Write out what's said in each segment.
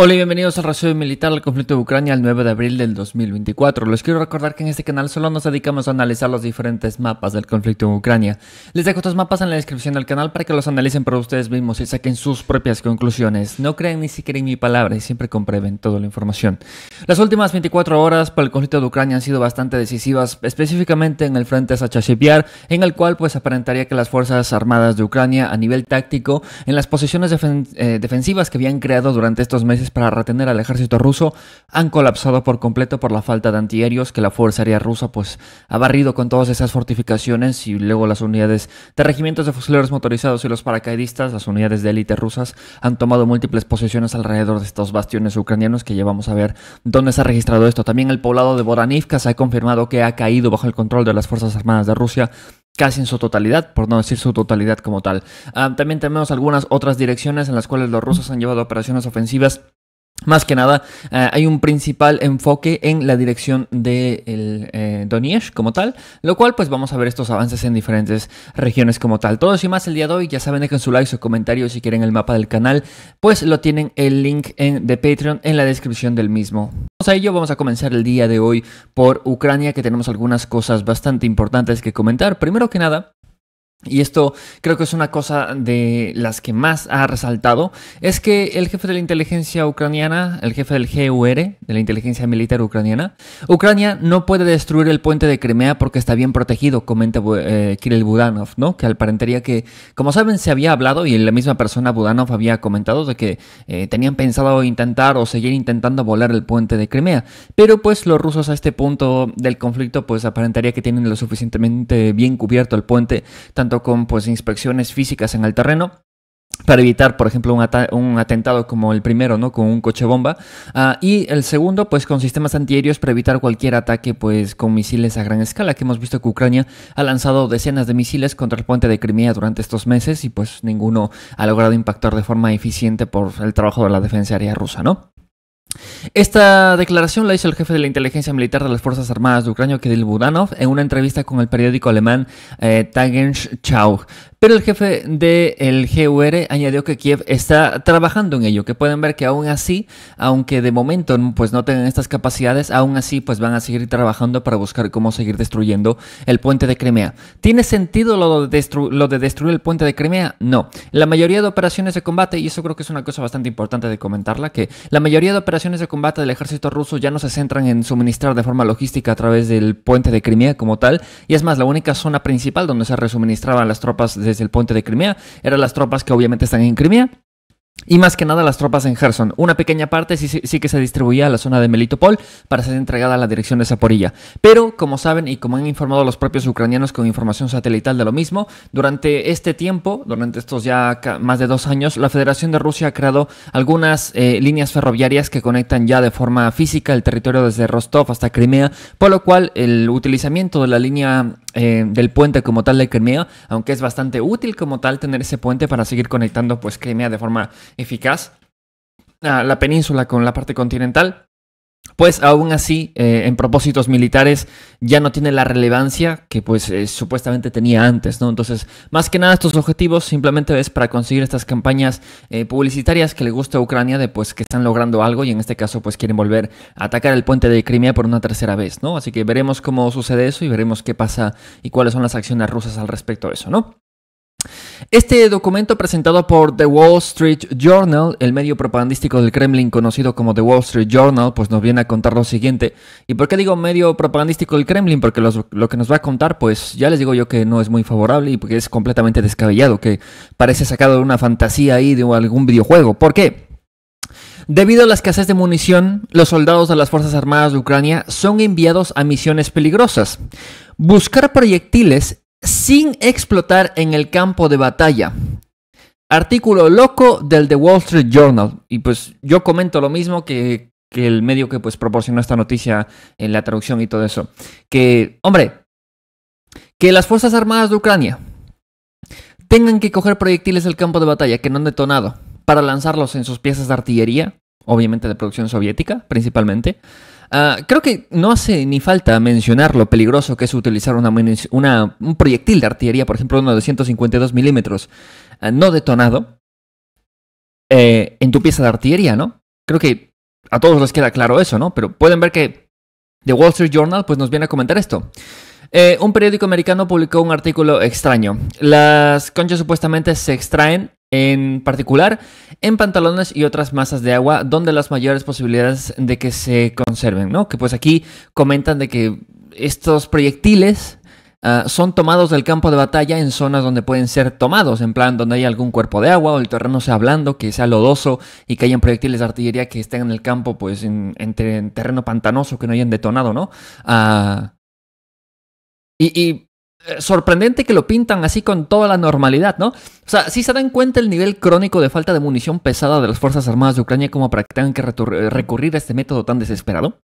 Hola y bienvenidos al resumen militar del conflicto de Ucrania el 9 de abril del 2024. Les quiero recordar que en este canal solo nos dedicamos a analizar los diferentes mapas del conflicto en Ucrania. Les dejo estos mapas en la descripción del canal para que los analicen por ustedes mismos y saquen sus propias conclusiones. No crean ni siquiera en mi palabra y siempre comprueben toda la información. Las últimas 24 horas para el conflicto de Ucrania han sido bastante decisivas, específicamente en el frente Sachasiv-Yar, en el cual pues aparentaría que las fuerzas armadas de Ucrania a nivel táctico, en las posiciones defensivas que habían creado durante estos meses para retener al ejército ruso, han colapsado por completo por la falta de antiaéreos que la Fuerza Aérea Rusa pues ha barrido con todas esas fortificaciones, y luego las unidades de regimientos de fusileros motorizados y los paracaidistas, las unidades de élite rusas, han tomado múltiples posiciones alrededor de estos bastiones ucranianos que ya vamos a ver dónde se ha registrado esto. También el poblado de Boranivka se ha confirmado que ha caído bajo el control de las Fuerzas Armadas de Rusia, casi en su totalidad, por no decir su totalidad como tal. También tenemos algunas otras direcciones en las cuales los rusos han llevado operaciones ofensivas. Más que nada, hay un principal enfoque en la dirección de Donetsk como tal, lo cual pues vamos a ver estos avances en diferentes regiones como tal. Todo eso y más el día de hoy. Ya saben, dejen su like, su comentario. Si quieren el mapa del canal, pues lo tienen el link de Patreon en la descripción del mismo. Vamos a ello, vamos a comenzar el día de hoy por Ucrania, que tenemos algunas cosas bastante importantes que comentar. Primero que nada, y esto creo que es una cosa de las que más ha resaltado, es que el jefe de la inteligencia ucraniana, el jefe del GUR, de la inteligencia militar ucraniana, Ucrania no puede destruir el puente de Crimea porque está bien protegido, comenta Kirill Budanov, ¿no? Que aparentaría que, como saben, se había hablado, y la misma persona Budanov había comentado de que tenían pensado intentar o seguir intentando volar el puente de Crimea, pero pues los rusos a este punto del conflicto pues aparentaría que tienen lo suficientemente bien cubierto el puente, tanto con pues inspecciones físicas en el terreno para evitar, por ejemplo, un atentado como el primero, ¿no? Con un coche bomba, y el segundo, pues con sistemas antiaéreos para evitar cualquier ataque, pues con misiles a gran escala, que hemos visto que Ucrania ha lanzado decenas de misiles contra el puente de Crimea durante estos meses, y pues ninguno ha logrado impactar de forma eficiente por el trabajo de la defensa aérea rusa, ¿no? Esta declaración la hizo el jefe de la inteligencia militar de las Fuerzas Armadas de Ucrania, Kirill Budanov, en una entrevista con el periódico alemán Tagesschau. Pero el jefe del GUR añadió que Kiev está trabajando en ello, que pueden ver que aún así, aunque de momento pues no tengan estas capacidades, aún así pues van a seguir trabajando para buscar cómo seguir destruyendo el puente de Crimea. ¿Tiene sentido lo de destruir el puente de Crimea? No. La mayoría de operaciones de combate, y eso creo que es una cosa bastante importante de comentarla, que la mayoría de operaciones de combate del ejército ruso ya no se centran en suministrar de forma logística a través del puente de Crimea como tal, y es más, la única zona principal donde se resuministraban las tropas desde el puente de Crimea eran las tropas que obviamente están en Crimea, y más que nada las tropas en Kherson. Una pequeña parte sí que se distribuía a la zona de Melitopol para ser entregada a la dirección de Zaporilla. Pero, como saben y como han informado los propios ucranianos con información satelital de lo mismo, durante este tiempo, durante estos ya más de 2 años, la Federación de Rusia ha creado algunas líneas ferroviarias que conectan ya de forma física el territorio desde Rostov hasta Crimea, por lo cual el utilizamiento de la línea del puente como tal de Crimea, aunque es bastante útil como tal tener ese puente para seguir conectando pues Crimea de forma eficaz a la península con la parte continental, pues aún así en propósitos militares ya no tiene la relevancia que pues supuestamente tenía antes, ¿no? Entonces, más que nada estos objetivos simplemente es para conseguir estas campañas publicitarias que le gusta a Ucrania, de pues que están logrando algo, y en este caso pues quieren volver a atacar el puente de Crimea por una tercera vez, ¿no? Así que veremos cómo sucede eso y veremos qué pasa y cuáles son las acciones rusas al respecto de eso, ¿no? Este documento, presentado por The Wall Street Journal, el medio propagandístico del Kremlin conocido como The Wall Street Journal, pues nos viene a contar lo siguiente. ¿Y por qué digo medio propagandístico del Kremlin? Porque lo que nos va a contar, pues ya les digo yo que no es muy favorable, y porque es completamente descabellado, que parece sacado de una fantasía ahí de algún videojuego. ¿Por qué? Debido a la escasez de munición, los soldados de las Fuerzas Armadas de Ucrania son enviados a misiones peligrosas. Buscar proyectiles sin explotar en el campo de batalla. Artículo loco del The Wall Street Journal. Y pues yo comento lo mismo que el medio que pues proporcionó esta noticia en la traducción y todo eso. Que, hombre, que las Fuerzas Armadas de Ucrania tengan que coger proyectiles del campo de batalla que no han detonado para lanzarlos en sus piezas de artillería, obviamente de producción soviética principalmente. Creo que no hace ni falta mencionar lo peligroso que es utilizar un proyectil de artillería, por ejemplo uno de 152 milímetros no detonado en tu pieza de artillería, ¿no? creo que a todos les queda claro eso, ¿no? Pero pueden ver que The Wall Street Journal pues nos viene a comentar esto. Un periódico americano publicó un artículo extraño. Las conchas supuestamente se extraen, en particular, en pantalones y otras masas de agua, donde las mayores posibilidades de que se conserven, ¿no? Que pues aquí comentan de que estos proyectiles son tomados del campo de batalla en zonas donde pueden ser tomados, en plan donde hay algún cuerpo de agua o el terreno sea blando, que sea lodoso y que hayan proyectiles de artillería que estén en el campo, pues en terreno pantanoso, que no hayan detonado, ¿no? Sorprendente que lo pintan así con toda la normalidad, ¿no? O sea, sí se dan cuenta el nivel crónico de falta de munición pesada de las Fuerzas Armadas de Ucrania como para que tengan que recurrir a este método tan desesperado.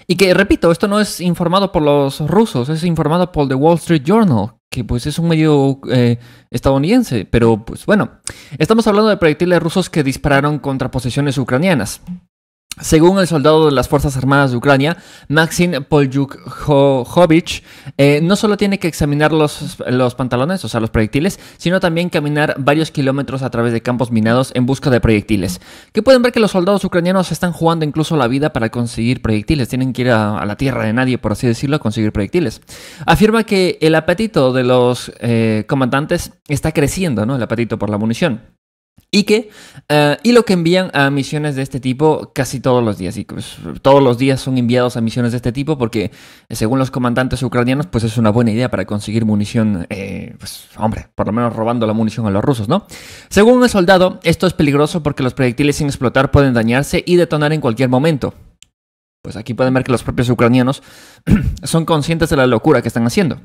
Y que, repito, esto no es informado por los rusos, es informado por The Wall Street Journal, que pues es un medio estadounidense. Pero pues bueno, estamos hablando de proyectiles rusos que dispararon contra posiciones ucranianas. Según el soldado de las Fuerzas Armadas de Ucrania, Maxim Polyukhovich, no solo tiene que examinar los pantalones, o sea, los proyectiles, sino también caminar varios kilómetros a través de campos minados en busca de proyectiles. Que pueden ver que los soldados ucranianos están jugando incluso la vida para conseguir proyectiles. Tienen que ir a la tierra de nadie, por así decirlo, a conseguir proyectiles. Afirma que el apetito de los comandantes está creciendo, ¿no? El apetito por la munición. Y lo que envían a misiones de este tipo casi todos los días. Y pues, todos los días son enviados a misiones de este tipo porque, según los comandantes ucranianos, pues es una buena idea para conseguir munición, pues hombre, por lo menos robando la munición a los rusos, ¿no? Según el soldado, esto es peligroso porque los proyectiles sin explotar pueden dañarse y detonar en cualquier momento. Pues aquí pueden ver que los propios ucranianos son conscientes de la locura que están haciendo.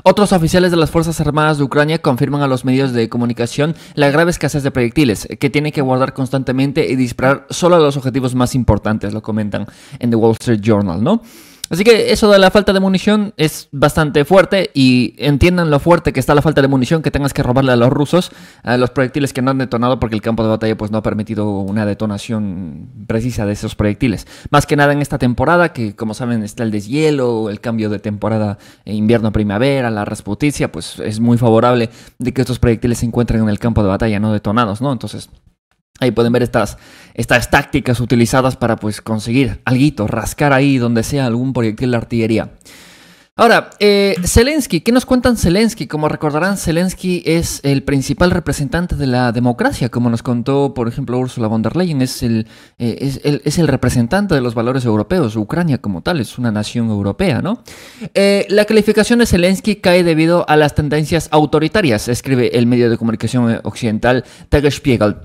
Otros oficiales de las Fuerzas Armadas de Ucrania confirman a los medios de comunicación la grave escasez de proyectiles, que tienen que guardar constantemente y disparar solo a los objetivos más importantes, lo comentan en The Wall Street Journal, ¿no? Así que eso de la falta de munición es bastante fuerte y entiendan lo fuerte que está la falta de munición, que tengas que robarle a los rusos a los proyectiles que no han detonado porque el campo de batalla pues no ha permitido una detonación precisa de esos proyectiles. Más que nada en esta temporada que, como saben, está el deshielo, el cambio de temporada invierno-primavera, la Rasputicia, pues es muy favorable de que estos proyectiles se encuentren en el campo de batalla no detonados, ¿no? Entonces ahí pueden ver estas tácticas utilizadas para pues conseguir alguito, rascar ahí donde sea algún proyectil de artillería. Ahora, Zelensky, ¿qué nos cuentan Zelensky? Como recordarán, Zelensky es el principal representante de la democracia, como nos contó, por ejemplo, Ursula von der Leyen, es el representante de los valores europeos. Ucrania como tal es una nación europea, ¿no? La calificación de Zelensky cae debido a las tendencias autoritarias, escribe el medio de comunicación occidental Tagesspiegel,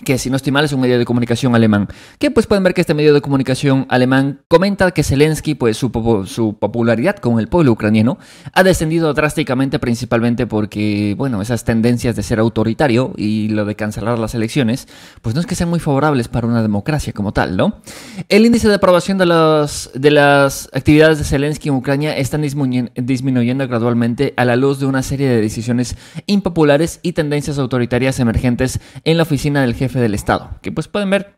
que si no estoy mal es un medio de comunicación alemán, que pues pueden ver que este medio de comunicación alemán comenta que Zelensky, pues su popularidad con el pueblo ucraniano ha descendido drásticamente, principalmente porque, bueno, esas tendencias de ser autoritario y lo de cancelar las elecciones, pues no es que sean muy favorables para una democracia como tal, ¿no? El índice de aprobación de las actividades de Zelensky en Ucrania están disminuyendo gradualmente a la luz de una serie de decisiones impopulares y tendencias autoritarias emergentes en la oficina del jefe del Estado, que pues pueden ver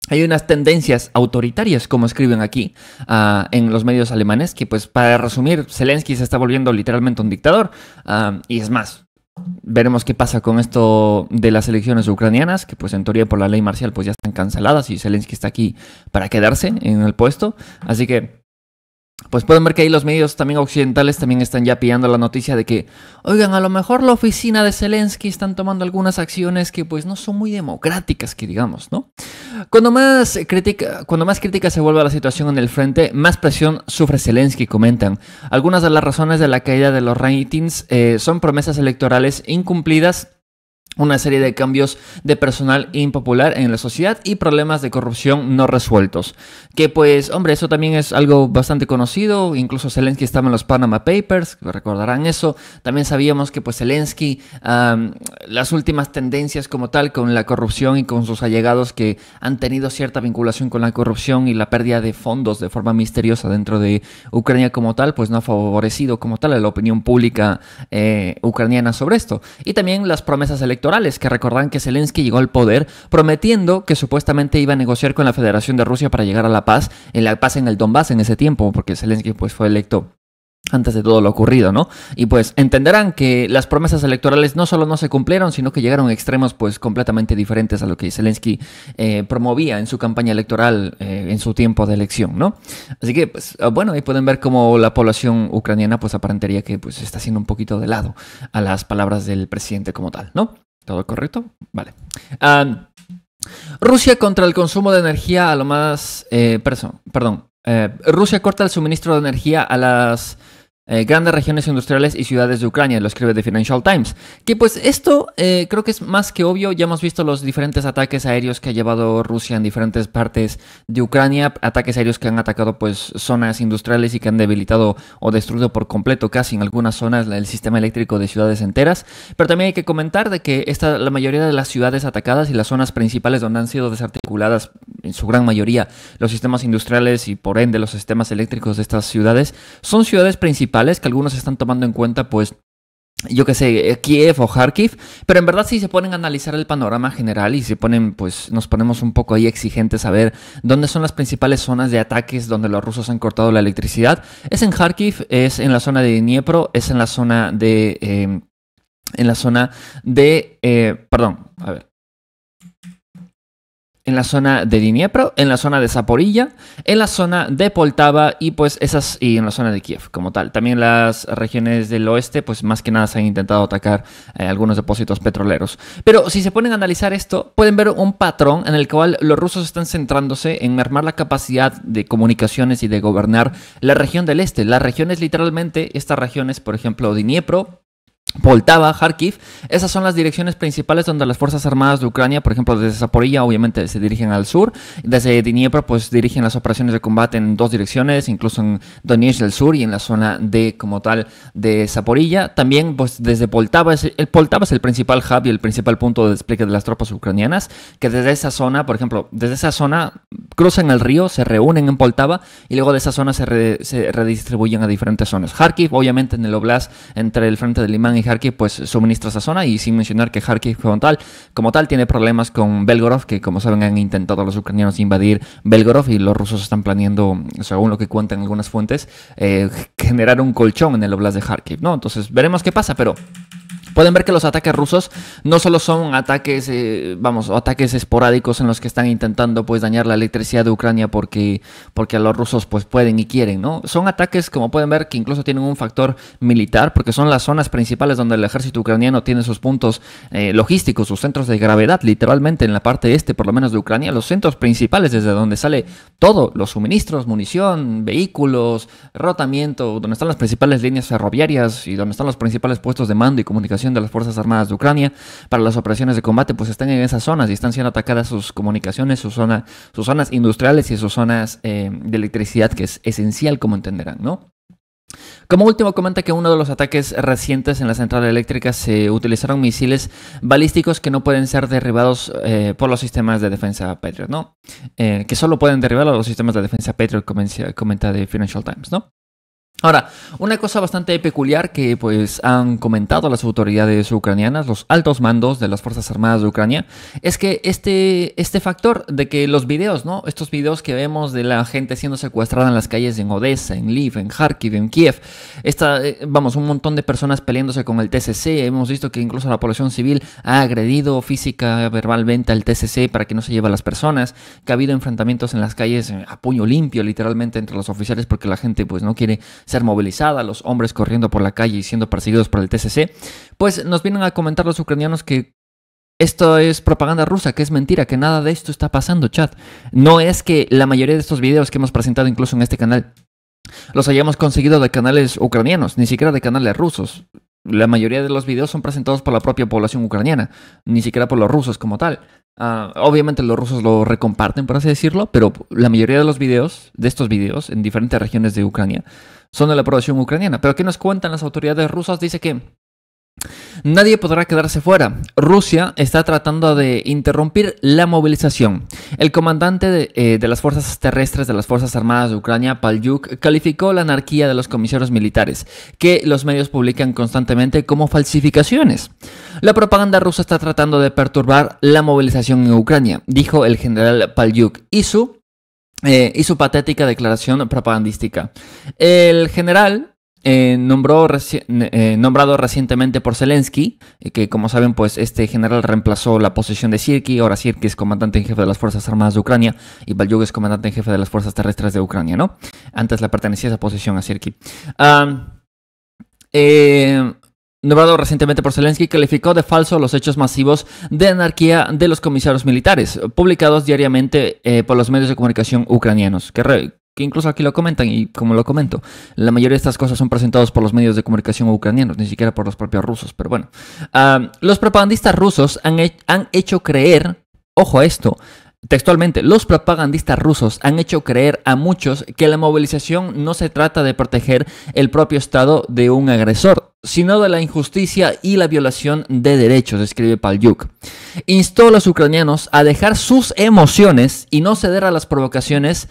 hay unas tendencias autoritarias, como escriben aquí en los medios alemanes, que pues para resumir, Zelensky se está volviendo literalmente un dictador, y es más, veremos qué pasa con esto de las elecciones ucranianas, que pues en teoría por la ley marcial pues ya están canceladas y Zelensky está aquí para quedarse en el puesto, así que pues pueden ver que ahí los medios también occidentales también están ya pillando la noticia de que, oigan, a lo mejor la oficina de Zelensky están tomando algunas acciones que pues no son muy democráticas, que digamos, ¿no? Cuando más crítica se vuelve a la situación en el frente, más presión sufre Zelensky, comentan. Algunas de las razones de la caída de los ratings son promesas electorales incumplidas, una serie de cambios de personal impopular en la sociedad y problemas de corrupción no resueltos. Que pues, hombre, eso también es algo bastante conocido. Incluso Zelensky estaba en los Panama Papers, recordarán eso. También sabíamos que pues Zelensky, las últimas tendencias como tal con la corrupción y con sus allegados que han tenido cierta vinculación con la corrupción y la pérdida de fondos de forma misteriosa dentro de Ucrania como tal, pues no ha favorecido como tal a la opinión pública ucraniana sobre esto. Y también las promesas electorales, que recordan que Zelensky llegó al poder prometiendo que supuestamente iba a negociar con la Federación de Rusia para llegar a la paz en el Donbass en ese tiempo, porque Zelensky pues fue electo antes de todo lo ocurrido, ¿no? Y pues entenderán que las promesas electorales no solo no se cumplieron, sino que llegaron a extremos pues completamente diferentes a lo que Zelensky promovía en su campaña electoral en su tiempo de elección, ¿no? Así que, pues, bueno, ahí pueden ver cómo la población ucraniana pues aparentaría que pues está haciendo un poquito de lado a las palabras del presidente como tal, ¿no? ¿Todo correcto? Vale. Rusia contra el consumo de energía a lo más... Rusia corta el suministro de energía a las grandes regiones industriales y ciudades de Ucrania, lo escribe The Financial Times. Que pues esto creo que es más que obvio. Ya hemos visto los diferentes ataques aéreos que ha llevado Rusia en diferentes partes de Ucrania. Ataques aéreos que han atacado pues zonas industriales y que han debilitado o destruido por completo casi en algunas zonas el sistema eléctrico de ciudades enteras. Pero también hay que comentar de que la mayoría de las ciudades atacadas y las zonas principales donde han sido desarticuladas en su gran mayoría los sistemas industriales y por ende los sistemas eléctricos de estas ciudades son ciudades principales que algunos están tomando en cuenta, pues, yo que sé, Kiev o Kharkiv, pero en verdad si se ponen a analizar el panorama general y se ponen, pues, nos ponemos un poco ahí exigentes a ver dónde son las principales zonas de ataques donde los rusos han cortado la electricidad, es en Kharkiv, es en la zona de Dniepro, es en la zona de, en la zona de Dniepro, en la zona de Zaporilla, en la zona de Poltava y pues y en la zona de Kiev como tal. También las regiones del oeste, pues más que nada se han intentado atacar algunos depósitos petroleros. Pero si se ponen a analizar esto, pueden ver un patrón en el cual los rusos están centrándose en mermar la capacidad de comunicaciones y de gobernar la región del este. Las regiones literalmente, estas regiones, por ejemplo, Dniepro, Poltava, Kharkiv, esas son las direcciones principales donde las Fuerzas Armadas de Ucrania, por ejemplo, desde Zaporilla, obviamente se dirigen al sur, desde Dniepro, pues dirigen las operaciones de combate en dos direcciones, incluso en Donetsk del sur y en la zona de, como tal, de Zaporilla. También, pues desde Poltava, Poltava es el principal hub y el principal punto de despliegue de las tropas ucranianas, que desde esa zona, por ejemplo, desde esa zona cruzan el río, se reúnen en Poltava y luego de esa zona se redistribuyen a diferentes zonas. Kharkiv, obviamente, en el Oblast, entre el frente de Limán y Kharkiv, pues suministra esa zona, y sin mencionar que Kharkiv como tal tiene problemas con Belgorod, que como saben han intentado los ucranianos invadir Belgorod y los rusos están planeando, según lo que cuentan algunas fuentes, generar un colchón en el Oblast de Kharkiv, ¿no? Entonces veremos qué pasa, pero pueden ver que los ataques rusos no solo son ataques, ataques esporádicos en los que están intentando pues dañar la electricidad de Ucrania porque a los rusos pues pueden y quieren, ¿no? Son ataques, como pueden ver, que incluso tienen un factor militar, porque son las zonas principales donde el ejército ucraniano tiene sus puntos logísticos, sus centros de gravedad, literalmente en la parte este, por lo menos de Ucrania, los centros principales desde donde sale todo, los suministros, munición, vehículos, rotamiento, donde están las principales líneas ferroviarias y donde están los principales puestos de mando y comunicación de las Fuerzas Armadas de Ucrania para las operaciones de combate, pues están en esas zonas y están siendo atacadas sus comunicaciones, sus zonas industriales y sus zonas de electricidad, que es esencial, como entenderán, ¿no? Como último, comenta que uno de los ataques recientes en la central eléctrica se utilizaron misiles balísticos que no pueden ser derribados por los sistemas de defensa Patriot, ¿no? Que solo pueden derribar los sistemas de defensa Patriot, comenta The Financial Times, ¿no? Ahora, una cosa bastante peculiar que pues han comentado las autoridades ucranianas, los altos mandos de las Fuerzas Armadas de Ucrania, es que este factor de que los videos, ¿no? Estos videos que vemos de la gente siendo secuestrada en las calles en Odessa, en Lviv, en Kharkiv, en Kiev, un montón de personas peleándose con el TCC, hemos visto que incluso la población civil ha agredido física, verbalmente al TCC para que no se lleve a las personas, que ha habido enfrentamientos en las calles a puño limpio, literalmente, entre los oficiales porque la gente pues no quiere ser movilizada, los hombres corriendo por la calle y siendo perseguidos por el TCC, pues nos vienen a comentar los ucranianos que esto es propaganda rusa, que es mentira, que nada de esto está pasando, chat. No es que la mayoría de estos videos que hemos presentado incluso en este canal los hayamos conseguido de canales ucranianos, ni siquiera de canales rusos. La mayoría de los videos son presentados por la propia población ucraniana, ni siquiera por los rusos como tal. Obviamente los rusos lo recomparten, por así decirlo, pero la mayoría de estos videos en diferentes regiones de Ucrania son de la población ucraniana. Pero ¿qué nos cuentan las autoridades rusas? Dice que nadie podrá quedarse fuera. Rusia está tratando de interrumpir la movilización. El comandante de las fuerzas terrestres de las Fuerzas Armadas de Ucrania, Palyuk, calificó la anarquía de los comisarios militares, que los medios publican constantemente, como falsificaciones. La propaganda rusa está tratando de perturbar la movilización en Ucrania, dijo el general Palyuk, y su patética declaración propagandística. El general nombrado recientemente por Zelensky, que como saben, pues este general reemplazó la posición de Sirski. Ahora Sirski es comandante en jefe de las Fuerzas Armadas de Ucrania y Balyuk es comandante en jefe de las Fuerzas Terrestres de Ucrania, ¿no? Antes le pertenecía esa posición a Sirski. Nombrado recientemente por Zelensky, calificó de falso los hechos masivos de anarquía de los comisarios militares, publicados diariamente por los medios de comunicación ucranianos, que incluso aquí lo comentan, y como lo comento, la mayoría de estas cosas son presentados por los medios de comunicación ucranianos, ni siquiera por los propios rusos, pero bueno. Los propagandistas rusos han hecho creer, ojo a esto, textualmente, los propagandistas rusos han hecho creer a muchos que la movilización no se trata de proteger el propio Estado de un agresor, sino de la injusticia y la violación de derechos, escribe Palyuk. Instó a los ucranianos a dejar sus emociones y no ceder a las provocaciones.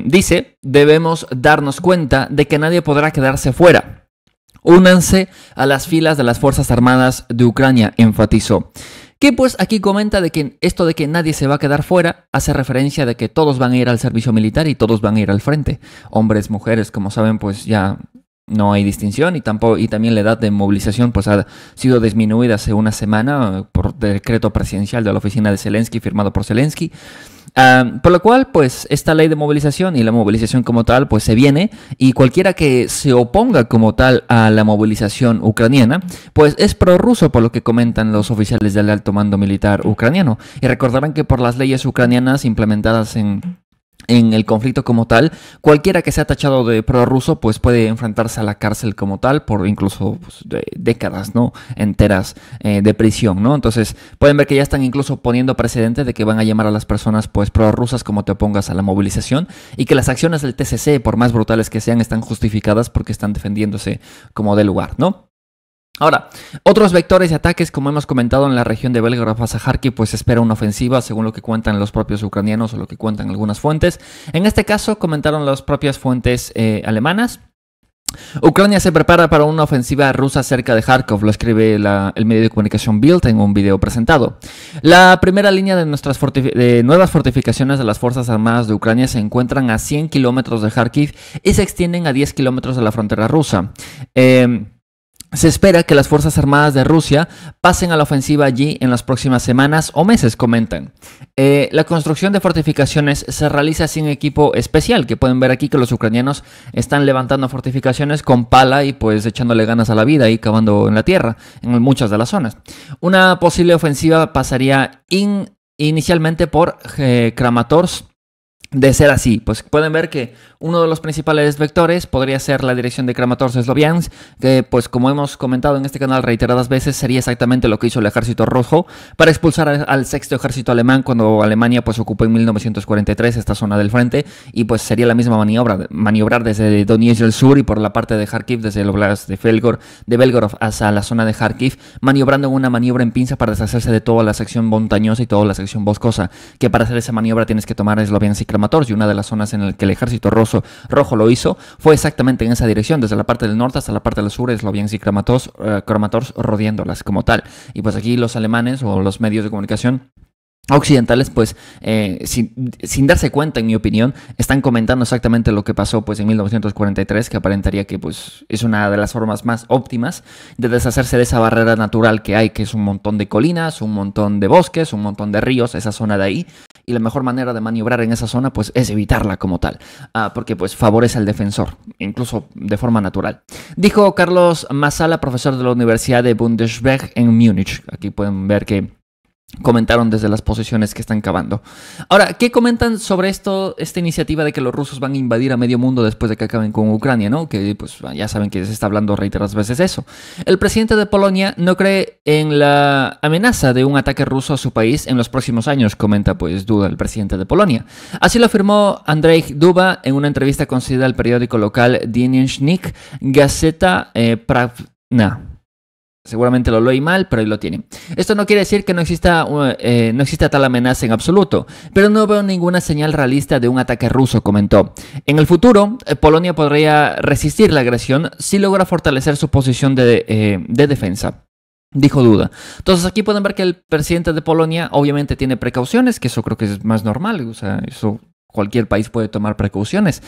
Dice, debemos darnos cuenta de que nadie podrá quedarse fuera. Únanse a las filas de las Fuerzas Armadas de Ucrania, enfatizó. Que pues aquí comenta de que esto de que nadie se va a quedar fuera hace referencia de que todos van a ir al servicio militar y todos van a ir al frente. Hombres, mujeres, como saben, pues ya no hay distinción y también la edad de movilización pues ha sido disminuida hace una semana por decreto presidencial de la oficina de Zelensky, firmado por Zelensky. Por lo cual, pues, esta ley de movilización y la movilización como tal, pues se viene, y cualquiera que se oponga como tal a la movilización ucraniana, pues es prorruso, por lo que comentan los oficiales del alto mando militar ucraniano. Y recordarán que por las leyes ucranianas implementadas en el conflicto como tal, cualquiera que sea tachado de prorruso pues puede enfrentarse a la cárcel como tal por incluso pues, décadas, ¿no? Enteras de prisión, ¿no? Entonces pueden ver que ya están incluso poniendo precedente de que van a llamar a las personas pues prorrusas como te opongas a la movilización, y que las acciones del TCC, por más brutales que sean, están justificadas porque están defendiéndose como de lugar, ¿no? Ahora, otros vectores de ataques, como hemos comentado, en la región de Belgorod hacia Kharkiv, pues se espera una ofensiva, según lo que cuentan los propios ucranianos o lo que cuentan algunas fuentes. En este caso, comentaron las propias fuentes alemanas. Ucrania se prepara para una ofensiva rusa cerca de Kharkov, lo escribe el medio de comunicación Bild en un video presentado. La primera línea de nuevas fortificaciones de las Fuerzas Armadas de Ucrania se encuentran a 100 kilómetros de Kharkiv y se extienden a 10 kilómetros de la frontera rusa. Se espera que las Fuerzas Armadas de Rusia pasen a la ofensiva allí en las próximas semanas o meses, comentan. La construcción de fortificaciones se realiza sin equipo especial, que pueden ver aquí que los ucranianos están levantando fortificaciones con pala y pues echándole ganas a la vida y cavando en la tierra en muchas de las zonas. Una posible ofensiva pasaría inicialmente por Kramatorsk. De ser así, pues pueden ver que uno de los principales vectores podría ser la dirección de Kramatorsk-Sloviansk, que pues como hemos comentado en este canal reiteradas veces, sería exactamente lo que hizo el Ejército Rojo para expulsar al sexto ejército alemán cuando Alemania pues ocupó en 1943 esta zona del frente, y pues sería la misma maniobrar desde Donetsk del sur y por la parte de Kharkiv, desde el Oblast de Belgorod hasta la zona de Kharkiv, maniobrando en una maniobra en pinza para deshacerse de toda la sección montañosa y toda la sección boscosa, que para hacer esa maniobra tienes que tomar Sloviansk y Kramatorsk, y una de las zonas en las que el Ejército Rojo lo hizo fue exactamente en esa dirección, desde la parte del norte hasta la parte del sur, Sloviansk y Kramatorsk rodeándolas como tal. Y pues aquí los alemanes o los medios de comunicación occidentales, pues sin darse cuenta, en mi opinión, están comentando exactamente lo que pasó pues en 1943, que aparentaría que pues es una de las formas más óptimas de deshacerse de esa barrera natural que hay, que es un montón de colinas, un montón de bosques, un montón de ríos, esa zona de ahí. Y la mejor manera de maniobrar en esa zona pues es evitarla como tal, porque pues favorece al defensor, incluso de forma natural. Dijo Carlos Masala, profesor de la Universidad de Bundeswehr en Múnich. Aquí pueden ver que comentaron desde las posiciones que están cavando. Ahora, ¿qué comentan sobre esta iniciativa de que los rusos van a invadir a medio mundo después de que acaben con Ucrania, ¿no? Que pues ya saben que se está hablando reiteradas veces eso. El presidente de Polonia no cree en la amenaza de un ataque ruso a su país en los próximos años, comenta pues Duda, el presidente de Polonia. Así lo afirmó Andrzej Duda en una entrevista concedida al periódico local Dziennik Gazeta Prawna. Seguramente lo leí mal, pero ahí lo tiene. Esto no quiere decir que no exista tal amenaza en absoluto, pero no veo ninguna señal realista de un ataque ruso, comentó. En el futuro, Polonia podría resistir la agresión si logra fortalecer su posición de defensa, dijo Duda. Entonces aquí pueden ver que el presidente de Polonia obviamente tiene precauciones, que eso creo que es más normal, o sea, eso cualquier país puede tomar precauciones,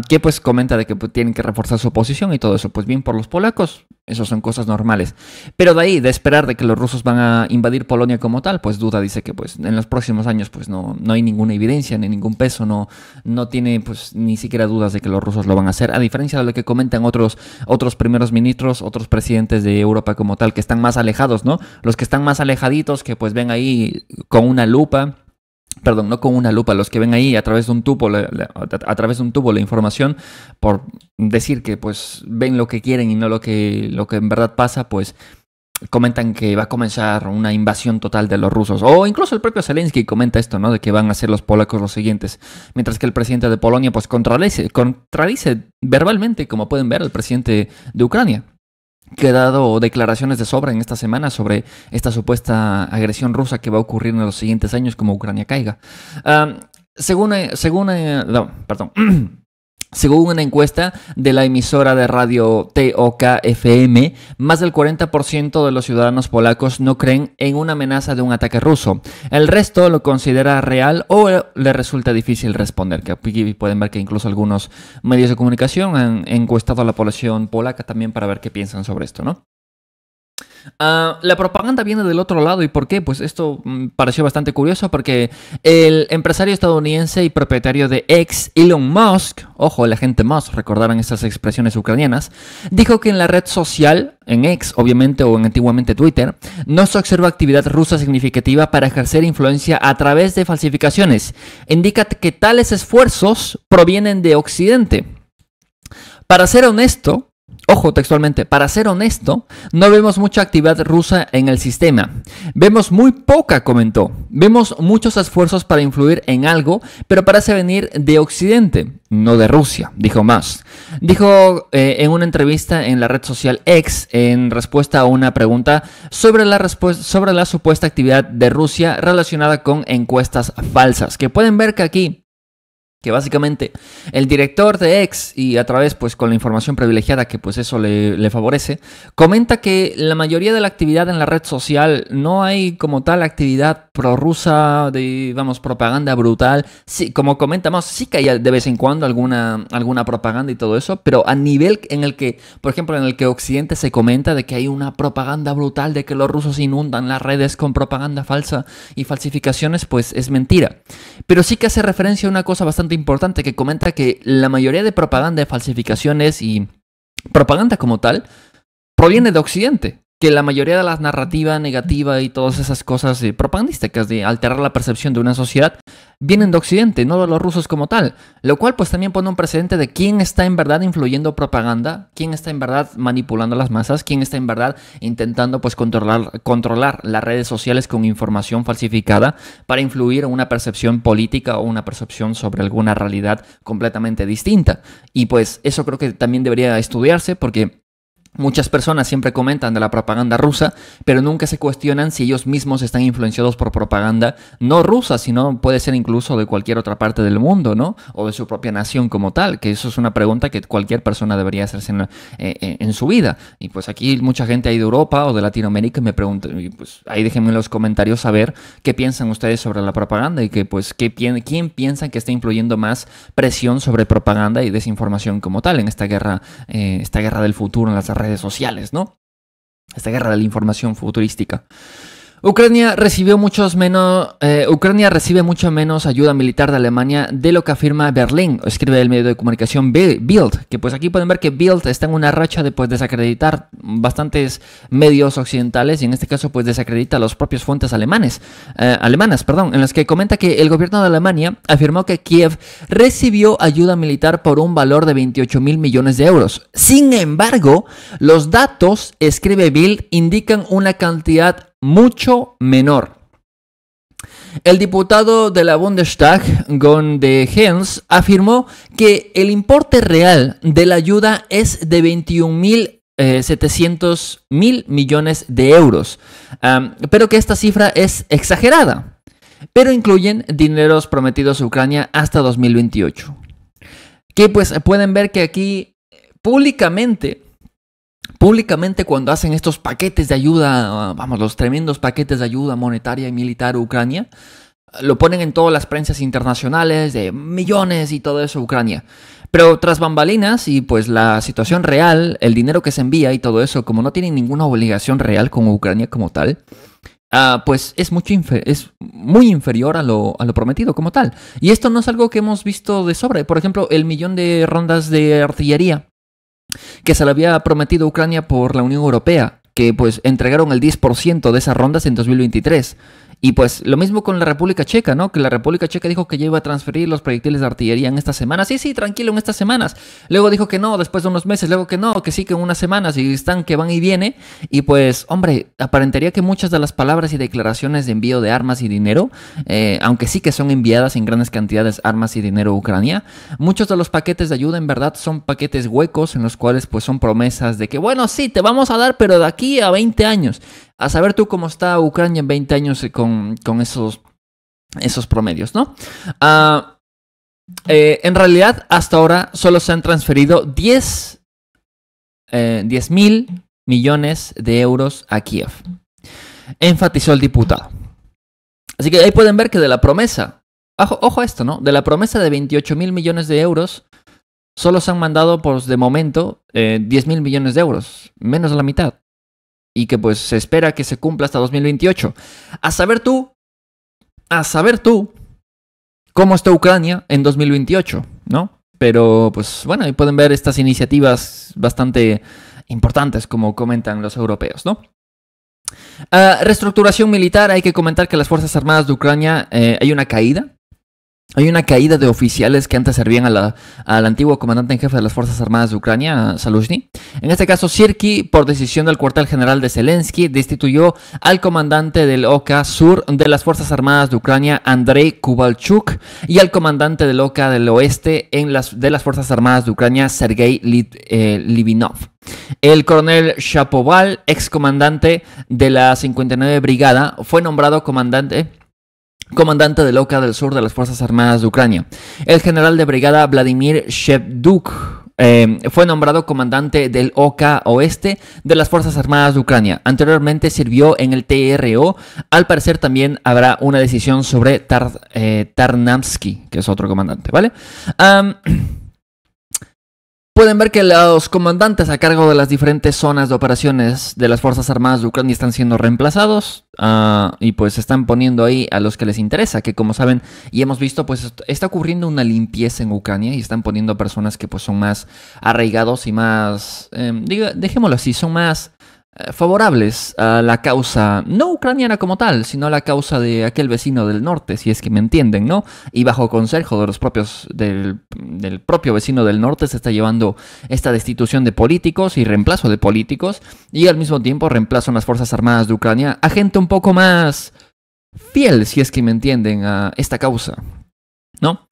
que pues comenta de que pues, tienen que reforzar su posición y todo eso. Pues bien por los polacos, eso son cosas normales. Pero de ahí, de esperar de que los rusos van a invadir Polonia como tal, pues Duda dice que pues en los próximos años pues no hay ninguna evidencia ni ningún peso, no tiene pues ni siquiera dudas de que los rusos lo van a hacer, a diferencia de lo que comentan otros primeros ministros, otros presidentes de Europa como tal, que están más alejados, ¿no? Los que están más alejaditos, que pues ven ahí con una lupa. Perdón, no con una lupa, los que ven ahí a través de un tubo, a través de un tubo la información, por decir que pues ven lo que quieren y no lo que en verdad pasa, pues comentan que va a comenzar una invasión total de los rusos. O incluso el propio Zelensky comenta esto, ¿no? De que van a ser los polacos los siguientes. Mientras que el presidente de Polonia pues contradice verbalmente, como pueden ver, el presidente de Ucrania, que ha dado declaraciones de sobra en esta semana sobre esta supuesta agresión rusa que va a ocurrir en los siguientes años como Ucrania caiga. Según una encuesta de la emisora de radio TOK-FM, más del 40% de los ciudadanos polacos no creen en una amenaza de un ataque ruso. El resto lo considera real o le resulta difícil responder. Que aquí pueden ver que incluso algunos medios de comunicación han encuestado a la población polaca también para ver qué piensan sobre esto, ¿no? La propaganda viene del otro lado. ¿Y por qué? Pues esto pareció bastante curioso porque el empresario estadounidense y propietario de X, Elon Musk, ojo, el agente Musk, recordarán estas expresiones ucranianas, dijo que en la red social, en X obviamente o en antiguamente Twitter, no se observa actividad rusa significativa para ejercer influencia a través de falsificaciones. Indica que tales esfuerzos provienen de Occidente. Para ser honesto, ojo textualmente, para ser honesto, no vemos mucha actividad rusa en el sistema. Vemos muy poca, comentó. Vemos muchos esfuerzos para influir en algo, pero parece venir de Occidente, no de Rusia, dijo Musk. Dijo en una entrevista en la red social X, en respuesta a una pregunta sobre la supuesta actividad de Rusia relacionada con encuestas falsas, que pueden ver que aquí, que básicamente el director de X, y a través pues con la información privilegiada que pues eso le favorece, comenta que la mayoría de la actividad en la red social no hay como tal actividad prorrusa, de propaganda brutal. Sí, como comentamos, sí que hay de vez en cuando alguna propaganda y todo eso, pero a nivel en el que, por ejemplo, en el que Occidente se comenta de que hay una propaganda brutal, de que los rusos inundan las redes con propaganda falsa y falsificaciones, pues es mentira. Pero sí que hace referencia a una cosa bastante importante, que comenta que la mayoría de propaganda de falsificaciones y propaganda como tal proviene de Occidente, que la mayoría de la narrativa negativa y todas esas cosas propagandísticas de alterar la percepción de una sociedad vienen de Occidente, no de los rusos como tal, lo cual pues también pone un precedente de quién está en verdad influyendo propaganda, quién está en verdad manipulando las masas, quién está en verdad intentando pues controlar las redes sociales con información falsificada para influir en una percepción política o una percepción sobre alguna realidad completamente distinta. Y pues eso creo que también debería estudiarse, porque muchas personas siempre comentan de la propaganda rusa, pero nunca se cuestionan si ellos mismos están influenciados por propaganda no rusa, sino puede ser incluso de cualquier otra parte del mundo, ¿no? O de su propia nación como tal, que eso es una pregunta que cualquier persona debería hacerse en su vida. Y pues aquí mucha gente ahí de Europa o de Latinoamérica me pregunta, y pues ahí déjenme en los comentarios saber qué piensan ustedes sobre la propaganda y que pues quién piensan que está influyendo más presión sobre propaganda y desinformación como tal en esta guerra del futuro en las redes sociales, ¿no? Esta guerra de la información futurística. Ucrania recibe mucho menos ayuda militar de Alemania de lo que afirma Berlín, escribe el medio de comunicación Bild, que pues aquí pueden ver que Bild está en una racha de pues desacreditar bastantes medios occidentales y en este caso pues desacredita las propias fuentes alemanas, en las que comenta que el gobierno de Alemania afirmó que Kiev recibió ayuda militar por un valor de 28.000 millones de euros. Sin embargo, los datos, escribe Bild, indican una cantidad mucho menor. El diputado de la Bundestag, Gon de Hens, afirmó que el importe real de la ayuda es de 21.700.000 millones de euros, pero que esta cifra es exagerada, pero incluyen dineros prometidos a Ucrania hasta 2028. Que pues pueden ver que aquí públicamente cuando hacen estos paquetes de ayuda, los tremendos paquetes de ayuda monetaria y militar a Ucrania, lo ponen en todas las prensas internacionales de millones y todo eso, Ucrania. Pero tras bambalinas y pues la situación real, el dinero que se envía y todo eso, como no tienen ninguna obligación real con Ucrania como tal, pues es muy inferior a lo prometido como tal. Y esto no es algo que hemos visto de sobra. Por ejemplo, el millón de rondas de artillería que se le había prometido a Ucrania por la Unión Europea, que pues entregaron el 10% de esas rondas en 2023. Y pues lo mismo con la República Checa, ¿no? Que la República Checa dijo que ya iba a transferir los proyectiles de artillería en estas semanas. Sí, tranquilo, en estas semanas. Luego dijo que no, después de unos meses. Luego que no, que sí, que en unas semanas. Y están que van y viene. Y pues, hombre, aparentaría que muchas de las palabras y declaraciones de envío de armas y dinero, aunque sí que son enviadas en grandes cantidades armas y dinero a Ucrania, muchos de los paquetes de ayuda en verdad son paquetes huecos en los cuales pues son promesas de que, bueno, sí, te vamos a dar, pero de aquí a 20 años. A saber tú cómo está Ucrania en 20 años con esos promedios, ¿no? En realidad, hasta ahora solo se han transferido 10 mil millones de euros a Kiev, enfatizó el diputado. Así que ahí pueden ver que de la promesa, ojo a esto, ¿no? De la promesa de 28 mil millones de euros, solo se han mandado, pues de momento, 10 mil millones de euros, menos de la mitad. Y que pues se espera que se cumpla hasta 2028. A saber tú cómo está Ucrania en 2028, ¿no? Pero pues bueno, ahí pueden ver estas iniciativas bastante importantes, como comentan los europeos, ¿no? Reestructuración militar, hay que comentar que las Fuerzas Armadas de Ucrania hay una caída. Hay una caída de oficiales que antes servían al antiguo comandante en jefe de las Fuerzas Armadas de Ucrania, Zaluzhny. En este caso, Sirski, por decisión del cuartel general de Zelensky, destituyó al comandante del OKA Sur de las Fuerzas Armadas de Ucrania, Andrei Kubalchuk, y al comandante del OKA del Oeste de las Fuerzas Armadas de Ucrania, Sergei Livinov. El coronel Shapoval, excomandante de la 59 Brigada, fue nombrado comandante del OKA del Sur de las Fuerzas Armadas de Ucrania. El general de brigada Vladimir Shevduk fue nombrado comandante del OKA Oeste de las Fuerzas Armadas de Ucrania. Anteriormente sirvió en el TRO. Al parecer también habrá una decisión sobre Tarnavsky, que es otro comandante, ¿vale? Pueden ver que los comandantes a cargo de las diferentes zonas de operaciones de las Fuerzas Armadas de Ucrania están siendo reemplazados y pues están poniendo ahí a los que les interesa, que como saben y hemos visto, pues está ocurriendo una limpieza en Ucrania y están poniendo personas que pues son más arraigados y más, dejémoslo así, son más favorables a la causa, no ucraniana como tal, sino a la causa de aquel vecino del norte, si es que me entienden, ¿no? Y bajo consejo de los propios, del propio vecino del norte se está llevando esta destitución de políticos y reemplazo de políticos, y al mismo tiempo reemplazo en las Fuerzas Armadas de Ucrania a gente un poco más fiel, si es que me entienden, a esta causa, ¿no?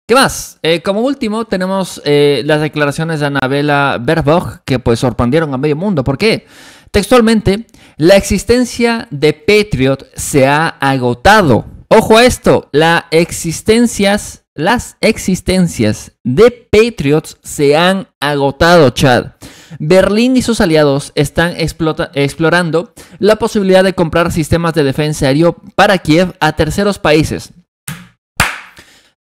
¿Qué más? Como último tenemos las declaraciones de Annalena Baerbock que pues sorprendieron a medio mundo. ¿Por qué? Textualmente, la existencia de Patriot se ha agotado. Ojo a esto, las existencias de Patriots se han agotado, Chad. Berlín y sus aliados están explorando la posibilidad de comprar sistemas de defensa aéreo para Kiev a terceros países.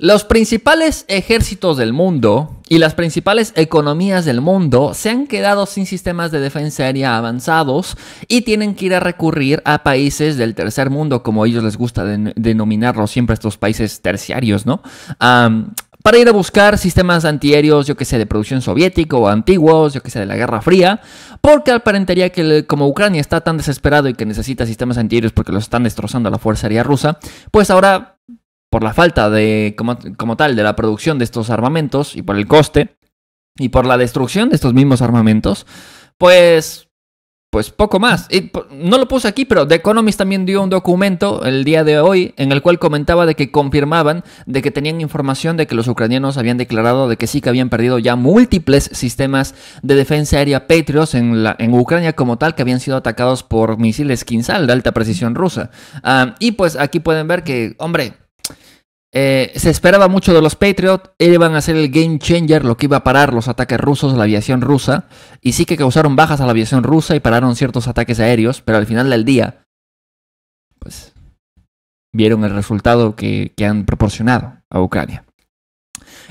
Los principales ejércitos del mundo y las principales economías del mundo se han quedado sin sistemas de defensa aérea avanzados y tienen que ir a recurrir a países del tercer mundo, como a ellos les gusta denominarlos siempre, estos países terciarios, ¿no? Para ir a buscar sistemas antiaéreos, yo que sé, de producción soviética o antiguos, yo que sé, de la Guerra Fría, porque aparentaría que como Ucrania está tan desesperado y que necesita sistemas antiaéreos porque los están destrozando a la Fuerza Aérea Rusa, pues ahora, por la falta de, como tal, de la producción de estos armamentos y por el coste y por la destrucción de estos mismos armamentos, pues poco más. Y no lo puse aquí, pero The Economist también dio un documento el día de hoy en el cual comentaba de que confirmaban de que tenían información de que los ucranianos habían declarado de que sí que habían perdido ya múltiples sistemas de defensa aérea Patriots en Ucrania como tal, que habían sido atacados por misiles Kinzhal de alta precisión rusa. Y pues aquí pueden ver que, hombre, se esperaba mucho de los Patriot, iban a ser el game changer, lo que iba a parar los ataques rusos a la aviación rusa, y sí que causaron bajas a la aviación rusa y pararon ciertos ataques aéreos, pero al final del día, pues vieron el resultado que han proporcionado a Ucrania.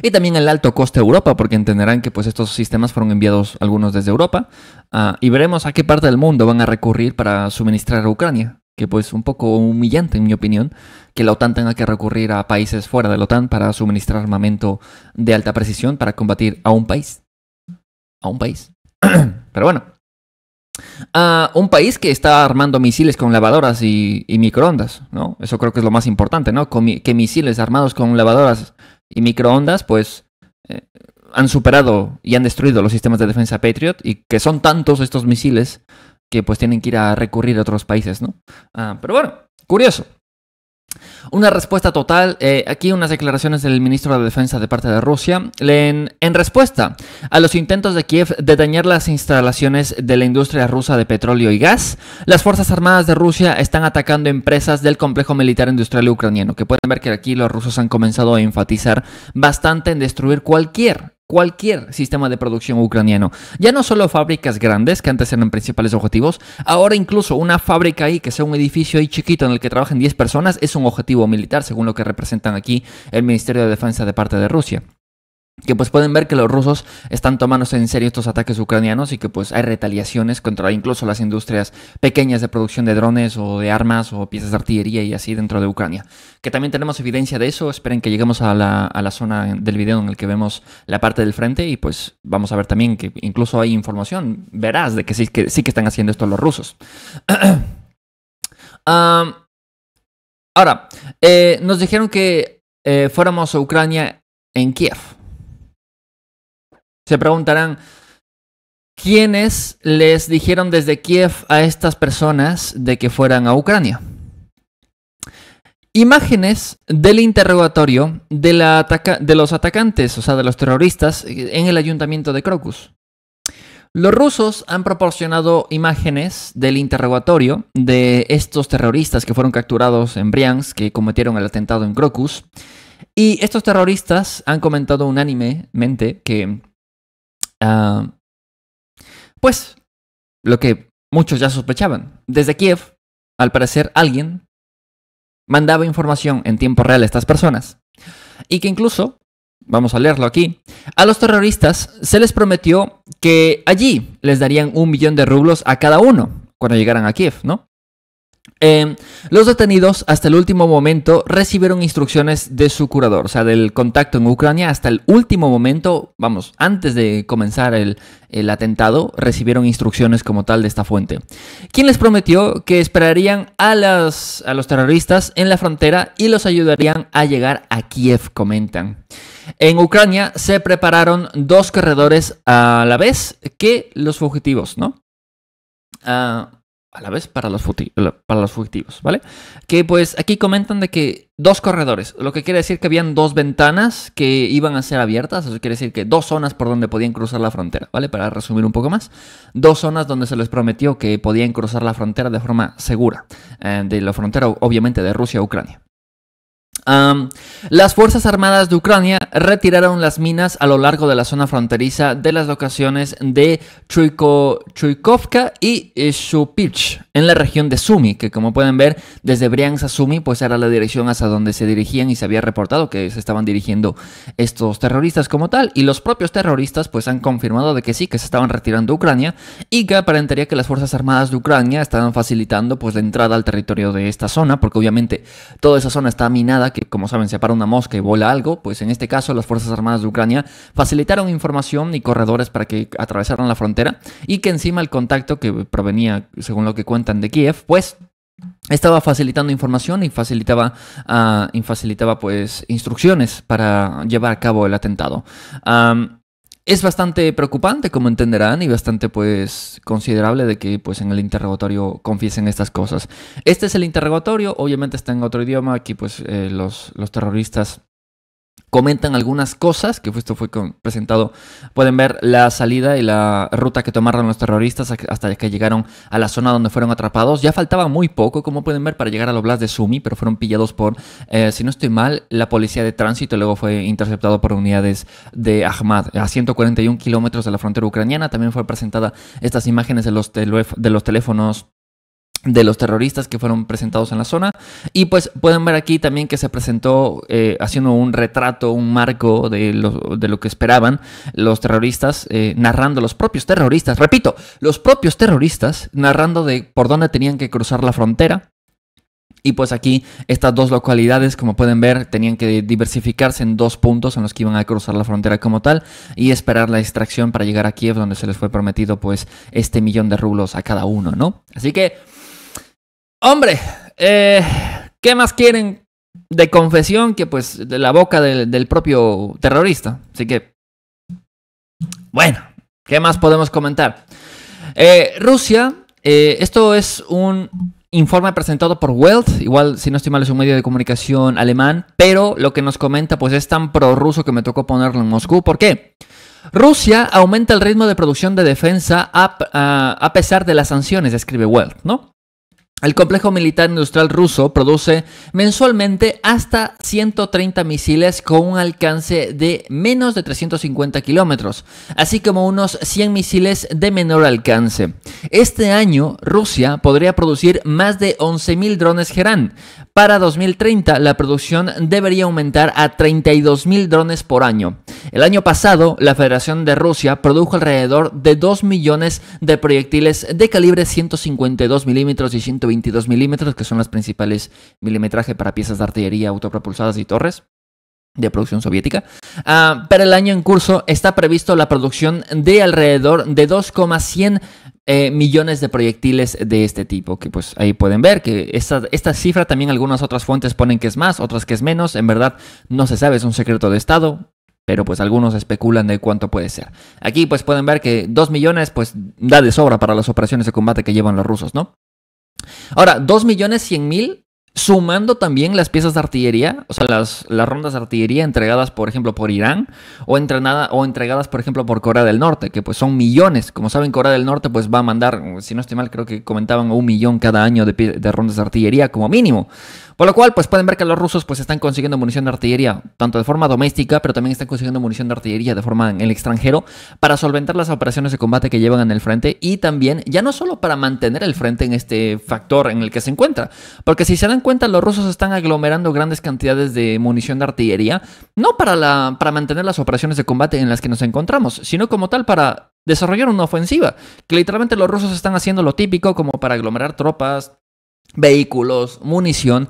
Y también el alto coste de Europa, porque entenderán que pues, estos sistemas fueron enviados algunos desde Europa. Y veremos a qué parte del mundo van a recurrir para suministrar a Ucrania. Que pues un poco humillante, en mi opinión, que la OTAN tenga que recurrir a países fuera de la OTAN para suministrar armamento de alta precisión para combatir a un país. A un país. Pero bueno. Un país que está armando misiles con lavadoras y microondas, ¿no? Eso creo que es lo más importante, ¿no? Que misiles armados con lavadoras y microondas, pues, han superado y han destruido los sistemas de defensa Patriot, y que son tantos estos misiles que pues tienen que ir a recurrir a otros países, ¿no? Pero bueno, curioso. Una respuesta total, aquí unas declaraciones del ministro de Defensa de parte de Rusia. En respuesta a los intentos de Kiev de dañar las instalaciones de la industria rusa de petróleo y gas, las Fuerzas Armadas de Rusia están atacando empresas del complejo militar industrial ucraniano, que pueden ver que aquí los rusos han comenzado a enfatizar bastante en destruir cualquier sistema de producción ucraniano. Ya no solo fábricas grandes, que antes eran principales objetivos, ahora incluso una fábrica ahí, que sea un edificio ahí chiquito en el que trabajen 10 personas, es un objetivo militar, según lo que representan aquí el Ministerio de Defensa de parte de Rusia. Que pues pueden ver que los rusos están tomándose en serio estos ataques ucranianos y que pues hay retaliaciones contra incluso las industrias pequeñas de producción de drones o de armas o piezas de artillería y así dentro de Ucrania. Que también tenemos evidencia de eso. Esperen que lleguemos a la zona del video en el que vemos la parte del frente y pues vamos a ver también que incluso hay información veraz de que sí que están haciendo esto los rusos. Ahora, nos dijeron que fuéramos a Ucrania en Kiev. Se preguntarán, ¿quiénes les dijeron desde Kiev a estas personas de que fueran a Ucrania? Imágenes del interrogatorio de los atacantes, o sea, de los terroristas, en el ayuntamiento de Crocus. Los rusos han proporcionado imágenes del interrogatorio de estos terroristas que fueron capturados en Briansk, que cometieron el atentado en Crocus. Y estos terroristas han comentado unánimemente que pues lo que muchos ya sospechaban. Desde Kiev, al parecer, alguien mandaba información en tiempo real a estas personas. Y que incluso, vamos a leerlo aquí, a los terroristas se les prometió que allí les darían 1 millón de rublos a cada uno cuando llegaran a Kiev, ¿no? Los detenidos hasta el último momento recibieron instrucciones de su curador, o sea, del contacto en Ucrania hasta el último momento, vamos, antes de comenzar el atentado, recibieron instrucciones como tal de esta fuente, quien les prometió que esperarían a los terroristas en la frontera y los ayudarían a llegar a Kiev, comentan. En Ucrania se prepararon 2 corredores a la vez que los fugitivos, ¿no? A la vez para los fugitivos, ¿vale? Que pues aquí comentan de que 2 corredores, lo que quiere decir que habían 2 ventanas que iban a ser abiertas, eso quiere decir que 2 zonas por donde podían cruzar la frontera, ¿vale? Para resumir un poco más, 2 zonas donde se les prometió que podían cruzar la frontera de forma segura, de la frontera obviamente de Rusia a Ucrania. Las Fuerzas Armadas de Ucrania retiraron las minas a lo largo de la zona fronteriza de las locaciones de Chuikovka y Shupich en la región de Sumy, que como pueden ver desde Briansk a Sumy pues era la dirección hacia donde se dirigían y se había reportado que se estaban dirigiendo estos terroristas como tal, y los propios terroristas pues han confirmado de que sí, que se estaban retirando de Ucrania y que aparentaría que las Fuerzas Armadas de Ucrania estaban facilitando pues la entrada al territorio de esta zona, porque obviamente toda esa zona está minada, que como saben se para una mosca y vuela algo, pues en este caso las Fuerzas Armadas de Ucrania facilitaron información y corredores para que atravesaran la frontera, y que encima el contacto que provenía, según lo que cuentan, de Kiev, pues estaba facilitando información y facilitaba pues instrucciones para llevar a cabo el atentado. Es bastante preocupante, como entenderán, y bastante pues considerable de que pues en el interrogatorio confiesen estas cosas. Este es el interrogatorio, obviamente está en otro idioma. Aquí pues los terroristas comentan algunas cosas, que esto fue presentado. Pueden ver la salida y la ruta que tomaron los terroristas hasta que llegaron a la zona donde fueron atrapados. Ya faltaba muy poco, como pueden ver, para llegar al Oblast de Sumy, pero fueron pillados por, si no estoy mal, la policía de tránsito, y luego fue interceptado por unidades de Ahmad, a 141 kilómetros de la frontera ucraniana. También fue presentada estas imágenes de los teléfonos de los terroristas que fueron presentados en la zona. Y pues pueden ver aquí también que se presentó haciendo un retrato, un marco de lo que esperaban los terroristas, narrando los propios terroristas, repito, los propios terroristas narrando de por dónde tenían que cruzar la frontera. Y pues aquí estas dos localidades, como pueden ver, tenían que diversificarse en dos puntos en los que iban a cruzar la frontera como tal y esperar la extracción para llegar a Kiev, donde se les fue prometido pues este 1.000.000 de rublos a cada uno, ¿no? Así que, hombre, ¿qué más quieren de confesión que pues de la boca del propio terrorista? Así que, bueno, ¿qué más podemos comentar? Rusia, esto es un informe presentado por Welt, igual si no estoy mal es un medio de comunicación alemán, pero lo que nos comenta pues es tan prorruso que me tocó ponerlo en Moscú. ¿Por qué? Rusia aumenta el ritmo de producción de defensa a pesar de las sanciones, escribe Welt, ¿no? El complejo militar industrial ruso produce mensualmente hasta 130 misiles con un alcance de menos de 350 kilómetros, así como unos 100 misiles de menor alcance. Este año, Rusia podría producir más de 11.000 drones Gerán. Para 2030, la producción debería aumentar a 32.000 drones por año. El año pasado, la Federación de Rusia produjo alrededor de 2 millones de proyectiles de calibre 152 milímetros y 122 milímetros, que son las principales milimetraje para piezas de artillería autopropulsadas y torres de producción soviética. Para el año en curso está previsto la producción de alrededor de 2,100 millones de proyectiles de este tipo, que pues ahí pueden ver que esta cifra también algunas otras fuentes ponen que es más, otras que es menos. En verdad no se sabe, es un secreto de Estado, pero pues algunos especulan de cuánto puede ser. Aquí pues pueden ver que 2 millones pues da de sobra para las operaciones de combate que llevan los rusos, ¿no? Ahora, 2.100.000 sumando también las piezas de artillería, o sea, las rondas de artillería entregadas, por ejemplo, por Irán o entregadas, por ejemplo, por Corea del Norte, que pues son millones. Como saben, Corea del Norte pues va a mandar, si no estoy mal, creo que comentaban 1 millón cada año de rondas de artillería como mínimo. Por lo cual, pues pueden ver que los rusos pues están consiguiendo munición de artillería, tanto de forma doméstica, pero también están consiguiendo munición de artillería de forma en el extranjero para solventar las operaciones de combate que llevan en el frente y también, ya no solo para mantener el frente en este factor en el que se encuentra, porque si se dan cuenta, los rusos están aglomerando grandes cantidades de munición de artillería, no para mantener las operaciones de combate en las que nos encontramos, sino como tal para desarrollar una ofensiva, que literalmente los rusos están haciendo lo típico como para aglomerar tropas, vehículos, munición,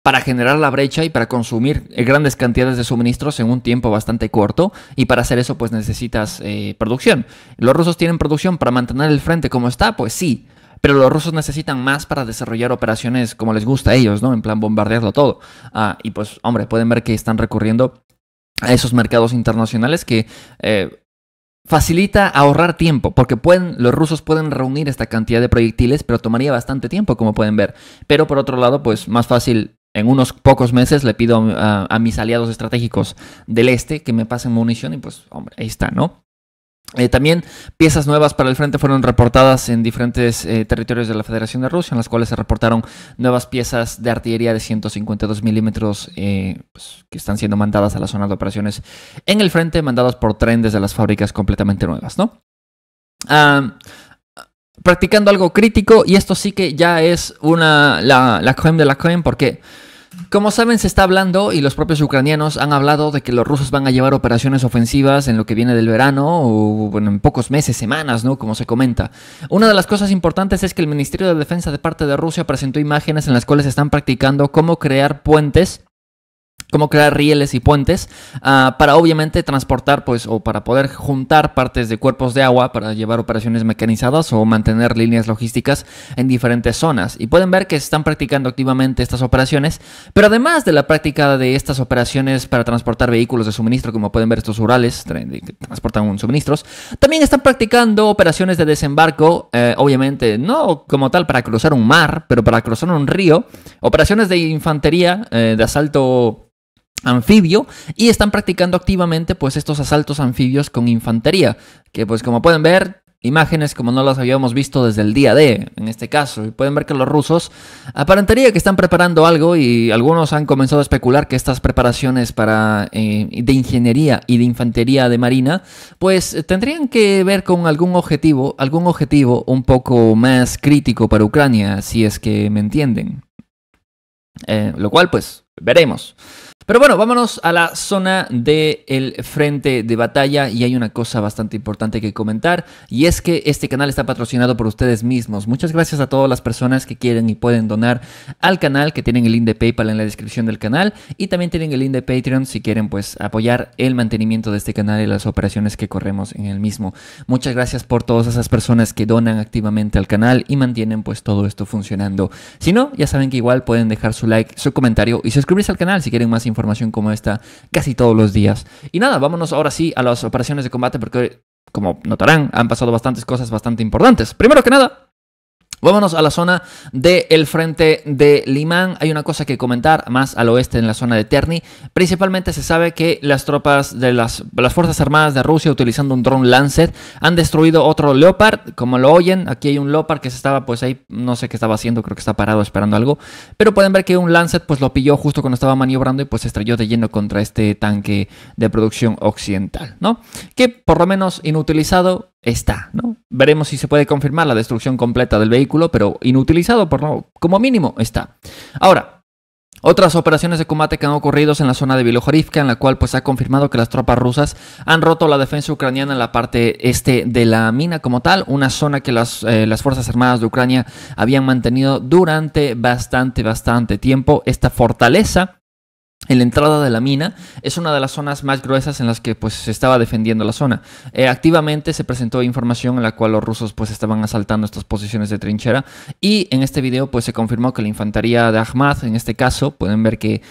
para generar la brecha y para consumir grandes cantidades de suministros en un tiempo bastante corto. Y para hacer eso pues necesitas producción. ¿Los rusos tienen producción para mantener el frente como está? Pues sí, pero los rusos necesitan más para desarrollar operaciones como les gusta a ellos, ¿no? En plan bombardearlo todo. Y pues hombre, pueden ver que están recurriendo a esos mercados internacionales que facilita ahorrar tiempo, porque los rusos pueden reunir esta cantidad de proyectiles, pero tomaría bastante tiempo, como pueden ver. Pero por otro lado, pues más fácil, en unos pocos meses le pido a mis aliados estratégicos del este que me pasen munición y pues, hombre, ahí está, ¿no? También piezas nuevas para el frente fueron reportadas en diferentes territorios de la Federación de Rusia, en las cuales se reportaron nuevas piezas de artillería de 152 milímetros pues, que están siendo mandadas a la zona de operaciones en el frente, mandadas por tren desde las fábricas completamente nuevas, ¿no? Practicando algo crítico, y esto sí que ya es la crème de la crème, porque como saben, se está hablando, y los propios ucranianos han hablado de que los rusos van a llevar operaciones ofensivas en lo que viene del verano, o bueno, en pocos meses, semanas, ¿no? Como se comenta. Una de las cosas importantes es que el Ministerio de Defensa de parte de Rusia presentó imágenes en las cuales están practicando cómo crear puentes, cómo crear rieles y puentes para obviamente transportar pues o para poder juntar partes de cuerpos de agua para llevar operaciones mecanizadas o mantener líneas logísticas en diferentes zonas. Y pueden ver que se están practicando activamente estas operaciones, pero además de la práctica de estas operaciones para transportar vehículos de suministro, como pueden ver estos Urales que transportan suministros, también están practicando operaciones de desembarco, obviamente no como tal para cruzar un mar, pero para cruzar un río, operaciones de infantería, de asalto anfibio, y están practicando activamente pues estos asaltos anfibios con infantería, que pues como pueden ver, imágenes como no las habíamos visto desde el día D, en este caso. Y pueden ver que los rusos aparentaría que están preparando algo y algunos han comenzado a especular que estas preparaciones para de ingeniería y de infantería de marina, pues tendrían que ver con algún objetivo un poco más crítico para Ucrania, si es que me entienden. Lo cual, pues, veremos. Pero bueno, vámonos a la zona del frente de batalla y hay una cosa bastante importante que comentar y es que este canal está patrocinado por ustedes mismos. Muchas gracias a todas las personas que quieren y pueden donar al canal, que tienen el link de PayPal en la descripción del canal y también tienen el link de Patreon si quieren pues apoyar el mantenimiento de este canal y las operaciones que corremos en el mismo. Muchas gracias por todas esas personas que donan activamente al canal y mantienen pues todo esto funcionando. Si no, ya saben que igual pueden dejar su like, su comentario y suscribirse al canal si quieren más información como esta casi todos los días. Y nada, vámonos ahora sí a las operaciones de combate porque, como notarán, han pasado bastantes cosas bastante importantes. Primero que nada, vámonos a la zona del frente de Limán. Hay una cosa que comentar más al oeste en la zona de Terni. Principalmente se sabe que las tropas de las Fuerzas Armadas de Rusia utilizando un dron Lancet han destruido otro Leopard. Como lo oyen, aquí hay un Leopard que se estaba pues ahí, no sé qué estaba haciendo, creo que está parado esperando algo. Pero pueden ver que un Lancet pues lo pilló justo cuando estaba maniobrando y pues se estrelló de lleno contra este tanque de producción occidental, ¿no? Que por lo menos inutilizado está, ¿no? Veremos si se puede confirmar la destrucción completa del vehículo, pero inutilizado como mínimo está. Ahora, otras operaciones de combate que han ocurrido en la zona de Bilohorivka, en la cual pues ha confirmado que las tropas rusas han roto la defensa ucraniana en la parte este de la mina como tal, una zona que las Fuerzas Armadas de Ucrania habían mantenido durante bastante tiempo. Esta fortaleza en la entrada de la mina es una de las zonas más gruesas en las que pues se estaba defendiendo la zona. Activamente se presentó información en la cual los rusos pues estaban asaltando estas posiciones de trinchera y en este video pues se confirmó que la infantería de Ahmad, en este caso, pueden ver que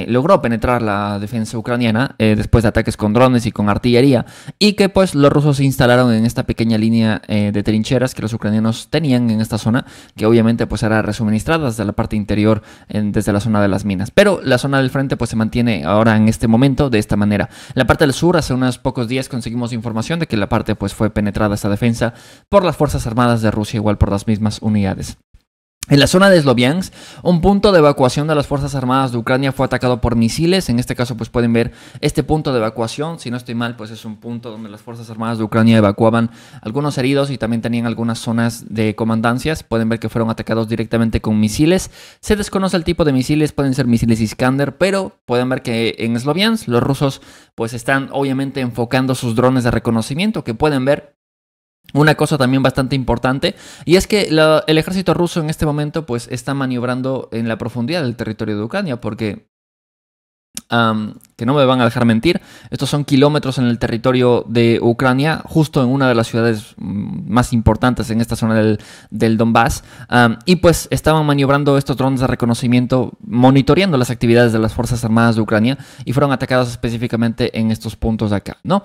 logró penetrar la defensa ucraniana después de ataques con drones y con artillería y que pues los rusos se instalaron en esta pequeña línea de trincheras que los ucranianos tenían en esta zona, que obviamente pues era resuministrada desde la parte interior desde la zona de las minas. Pero la zona del frente pues se mantiene ahora en este momento de esta manera. En la parte del sur, hace unos pocos días conseguimos información de que la parte pues fue penetrada esta defensa por las Fuerzas Armadas de Rusia, igual por las mismas unidades. En la zona de Sloviansk, un punto de evacuación de las Fuerzas Armadas de Ucrania fue atacado por misiles. En este caso, pues pueden ver este punto de evacuación. Si no estoy mal, pues es un punto donde las Fuerzas Armadas de Ucrania evacuaban algunos heridos y también tenían algunas zonas de comandancias. Pueden ver que fueron atacados directamente con misiles. Se desconoce el tipo de misiles, pueden ser misiles Iskander, pero pueden ver que en Sloviansk los rusos pues están obviamente enfocando sus drones de reconocimiento, que pueden ver una cosa también bastante importante, y es que el ejército ruso en este momento pues está maniobrando en la profundidad del territorio de Ucrania, porque que no me van a dejar mentir, estos son kilómetros en el territorio de Ucrania, justo en una de las ciudades más importantes en esta zona del Donbass, y pues estaban maniobrando estos drones de reconocimiento, monitoreando las actividades de las Fuerzas Armadas de Ucrania, y fueron atacados específicamente en estos puntos de acá, ¿no?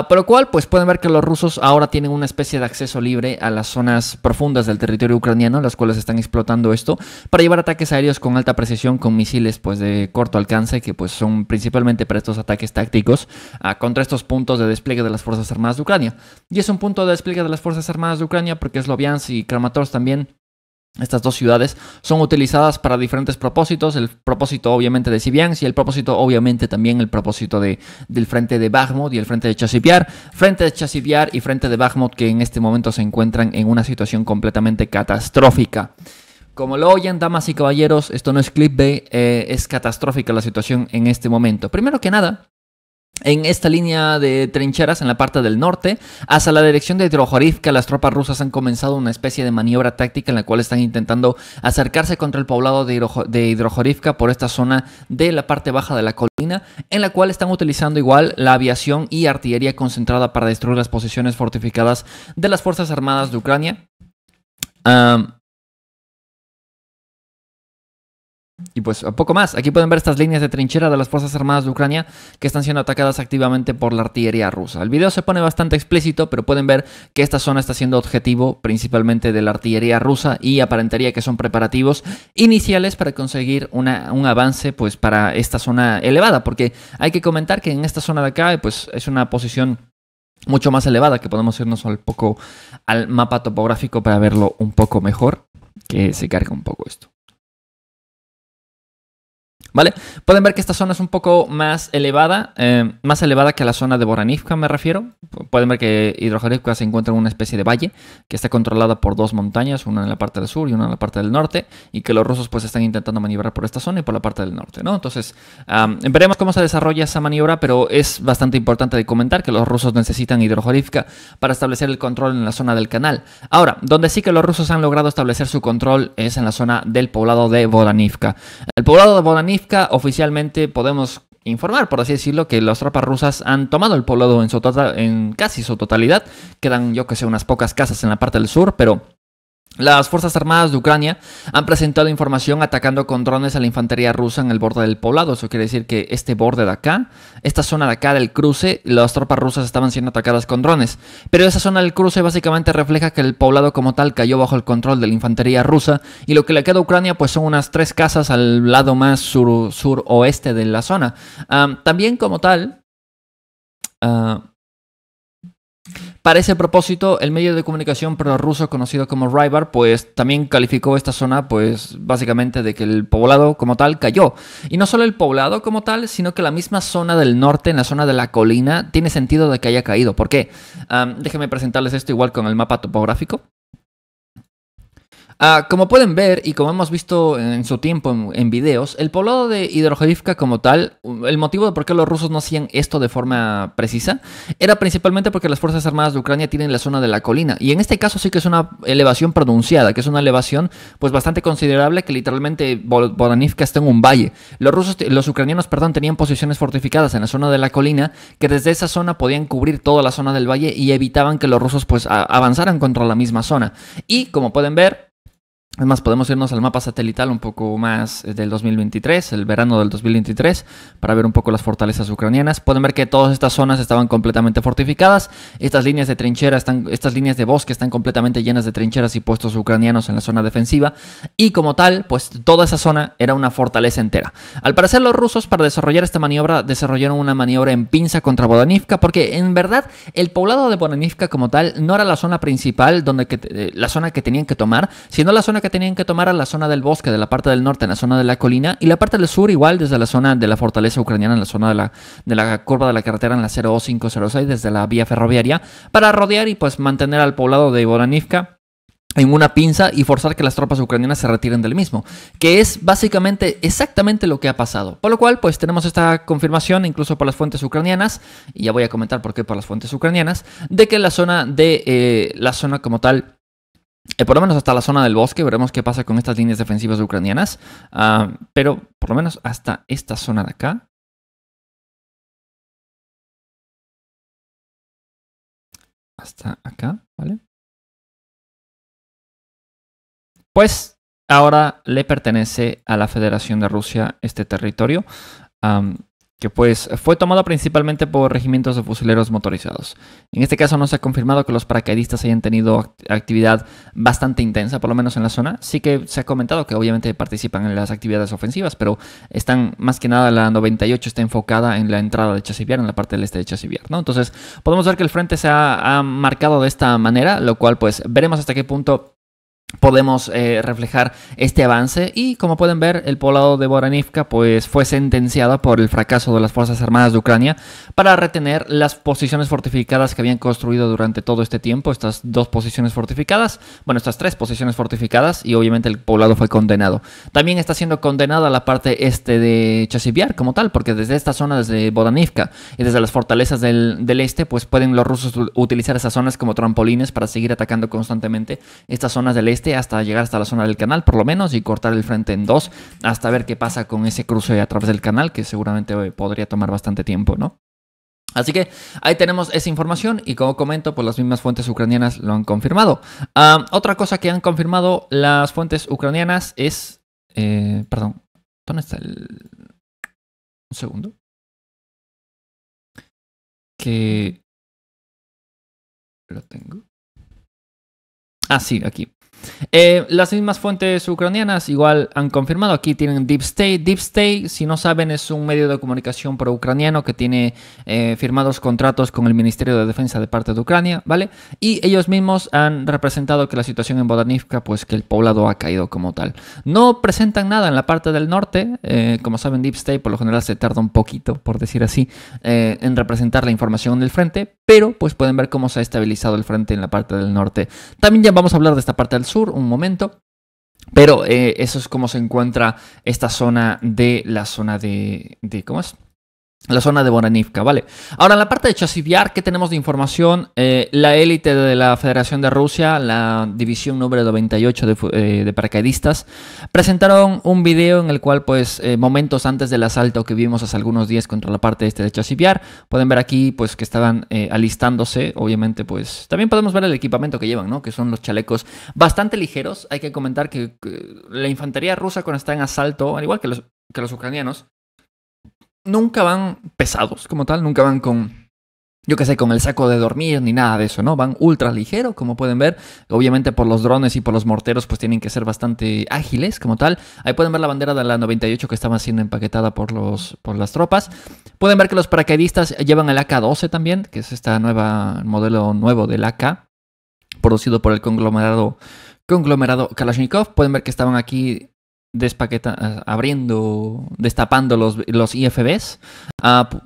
Por lo cual, pues pueden ver que los rusos ahora tienen una especie de acceso libre a las zonas profundas del territorio ucraniano, las cuales están explotando esto para llevar ataques aéreos con alta precisión, con misiles pues de corto alcance, que pues son principalmente para estos ataques tácticos contra estos puntos de despliegue de las Fuerzas Armadas de Ucrania. Y es un punto de despliegue de las Fuerzas Armadas de Ucrania porque Sloviansk y Kramatorsk también, estas dos ciudades, son utilizadas para diferentes propósitos. El propósito obviamente de Siviansk y el propósito obviamente también el propósito del frente de Bakhmut y el frente de Chasiv-Yar. Frente de Chasiv-Yar y frente de Bakhmut que en este momento se encuentran en una situación completamente catastrófica. Como lo oyen, damas y caballeros, esto no es clickbait, es catastrófica la situación en este momento. Primero que nada, en esta línea de trincheras en la parte del norte, hacia la dirección de Bilohorivka, las tropas rusas han comenzado una especie de maniobra táctica en la cual están intentando acercarse contra el poblado de Bilohorivka por esta zona de la parte baja de la colina, en la cual están utilizando igual la aviación y artillería concentrada para destruir las posiciones fortificadas de las Fuerzas Armadas de Ucrania. Y pues poco más. Aquí pueden ver estas líneas de trinchera de las Fuerzas Armadas de Ucrania que están siendo atacadas activamente por la artillería rusa. El video se pone bastante explícito, pero pueden ver que esta zona está siendo objetivo principalmente de la artillería rusa y aparentaría que son preparativos iniciales para conseguir un avance pues para esta zona elevada, porque hay que comentar que en esta zona de acá pues es una posición mucho más elevada, que podemos irnos un poco al mapa topográfico para verlo un poco mejor, que se carga un poco esto. ¿Vale? Pueden ver que esta zona es un poco más elevada que la zona de Boranivka, me refiero. Pueden ver que Hidrojarivka se encuentra en una especie de valle que está controlada por dos montañas, una en la parte del sur y una en la parte del norte, y que los rusos pues están intentando maniobrar por esta zona y por la parte del norte, ¿no? Entonces, veremos cómo se desarrolla esa maniobra, pero es bastante importante de comentar que los rusos necesitan Hidrojarivka para establecer el control en la zona del canal. Ahora, donde sí que los rusos han logrado establecer su control es en la zona del poblado de Boranivka. El poblado de Boranivka oficialmente podemos informar, por así decirlo, que las tropas rusas han tomado el poblado en casi su totalidad. Quedan, yo que sé, unas pocas casas en la parte del sur, pero las Fuerzas Armadas de Ucrania han presentado información atacando con drones a la infantería rusa en el borde del poblado. Eso quiere decir que este borde de acá, esta zona de acá del cruce, las tropas rusas estaban siendo atacadas con drones. Pero esa zona del cruce básicamente refleja que el poblado como tal cayó bajo el control de la infantería rusa, y lo que le queda a Ucrania pues son unas 3 casas al lado más suroeste de la zona. También como tal... Para ese propósito, el medio de comunicación prorruso conocido como Rybar, pues también calificó esta zona, pues básicamente de que el poblado como tal cayó. Y no solo el poblado como tal, sino que la misma zona del norte, en la zona de la colina, tiene sentido de que haya caído. ¿Por qué? Déjenme presentarles esto igual con el mapa topográfico. Como pueden ver y como hemos visto en su tiempo en videos, el poblado de Hidrojarivka como tal, el motivo de por qué los rusos no hacían esto de forma precisa, era principalmente porque las Fuerzas Armadas de Ucrania tienen la zona de la colina. Y en este caso sí que es una elevación pronunciada, que es una elevación pues bastante considerable, que literalmente Boranivka está en un valle. Los ucranianos, perdón, tenían posiciones fortificadas en la zona de la colina, que desde esa zona podían cubrir toda la zona del valle y evitaban que los rusos pues avanzaran contra la misma zona. Y como pueden ver, además, podemos irnos al mapa satelital un poco más del 2023, el verano del 2023, para ver un poco las fortalezas ucranianas. Pueden ver que todas estas zonas estaban completamente fortificadas. Estas líneas de trinchera, estas líneas de bosque están completamente llenas de trincheras y puestos ucranianos en la zona defensiva. Y como tal, pues toda esa zona era una fortaleza entera. Al parecer, los rusos, para desarrollar esta maniobra, desarrollaron una maniobra en pinza contra Boranivka, porque en verdad el poblado de Boranivka como tal no era la zona principal, la zona que tenían que tomar, sino la zona que tenían que tomar a la zona del bosque de la parte del norte, en la zona de la colina, y la parte del sur igual desde la zona de la fortaleza ucraniana, en la zona de la curva de la carretera en la 0506, desde la vía ferroviaria, para rodear y pues mantener al poblado de Boranivka en una pinza y forzar que las tropas ucranianas se retiren del mismo, que es básicamente exactamente lo que ha pasado. Por lo cual, pues tenemos esta confirmación, incluso por las fuentes ucranianas, y ya voy a comentar por qué por las fuentes ucranianas, de que la zona como tal, por lo menos hasta la zona del bosque, veremos qué pasa con estas líneas defensivas ucranianas, pero por lo menos hasta esta zona de acá. Hasta acá, ¿vale? Pues ahora le pertenece a la Federación de Rusia este territorio, que pues fue tomado principalmente por regimientos de fusileros motorizados. En este caso no se ha confirmado que los paracaidistas hayan tenido actividad bastante intensa, por lo menos en la zona. Sí que se ha comentado que obviamente participan en las actividades ofensivas, pero están más que nada, la 98 está enfocada en la entrada de Chasiviar, en la parte del este de Chasiviar, ¿no? Entonces podemos ver que el frente se ha marcado de esta manera, lo cual pues veremos hasta qué punto podemos reflejar este avance. Y como pueden ver, el poblado de Boranivka pues fue sentenciado por el fracaso de las Fuerzas Armadas de Ucrania para retener las posiciones fortificadas que habían construido durante todo este tiempo. Estas dos posiciones fortificadas, bueno, estas 3 posiciones fortificadas, y obviamente el poblado fue condenado. También está siendo condenada la parte este de Chasiviar como tal, porque desde esta zona, desde Boranivka y desde las fortalezas del este, pues pueden los rusos utilizar esas zonas como trampolines para seguir atacando constantemente estas zonas del este, hasta llegar hasta la zona del canal por lo menos, y cortar el frente en 2 hasta ver qué pasa con ese cruce a través del canal, que seguramente podría tomar bastante tiempo, ¿no? Así que ahí tenemos esa información, y como comento, pues las mismas fuentes ucranianas lo han confirmado. Otra cosa que han confirmado las fuentes ucranianas es... perdón, ¿dónde está el...? Un segundo. Que... Lo tengo. Ah, sí, aquí. Las mismas fuentes ucranianas igual han confirmado, aquí tienen Deep State. Deep State, si no saben, es un medio de comunicación pro-ucraniano que tiene firmados contratos con el Ministerio de Defensa de parte de Ucrania, ¿vale? Y ellos mismos han representado que la situación en Bodanivka, pues que el poblado ha caído como tal. No presentan nada en la parte del norte, como saben, Deep State por lo general se tarda un poquito, por decir así, en representar la información del frente, pero pues pueden ver cómo se ha estabilizado el frente en la parte del norte. También ya vamos a hablar de esta parte del sur un momento, pero eso es como se encuentra esta zona de ¿cómo es? La zona de Bodanivka, ¿vale? Ahora, en la parte de Chasiv Yar, ¿qué tenemos de información? La élite de la Federación de Rusia, la división número 98 de paracaidistas, presentaron un video en el cual, pues, momentos antes del asalto que vimos hace algunos días contra la parte este de Chasiv Yar, pueden ver aquí, pues, que estaban alistándose. Obviamente, pues, también podemos ver el equipamiento que llevan, ¿no? Que son los chalecos bastante ligeros. Hay que comentar que la infantería rusa cuando está en asalto, al igual que los ucranianos, nunca van pesados como tal, nunca van con, yo qué sé, con el saco de dormir ni nada de eso, ¿no? Van ultra ligeros, como pueden ver. Obviamente por los drones y por los morteros pues tienen que ser bastante ágiles como tal. Ahí pueden ver la bandera de la 98 que estaba siendo empaquetada por las tropas. Pueden ver que los paracaidistas llevan el AK-12 también, que es este modelo nuevo del AK, producido por el conglomerado Kalashnikov. Pueden ver que estaban aquí destapando los IFBs,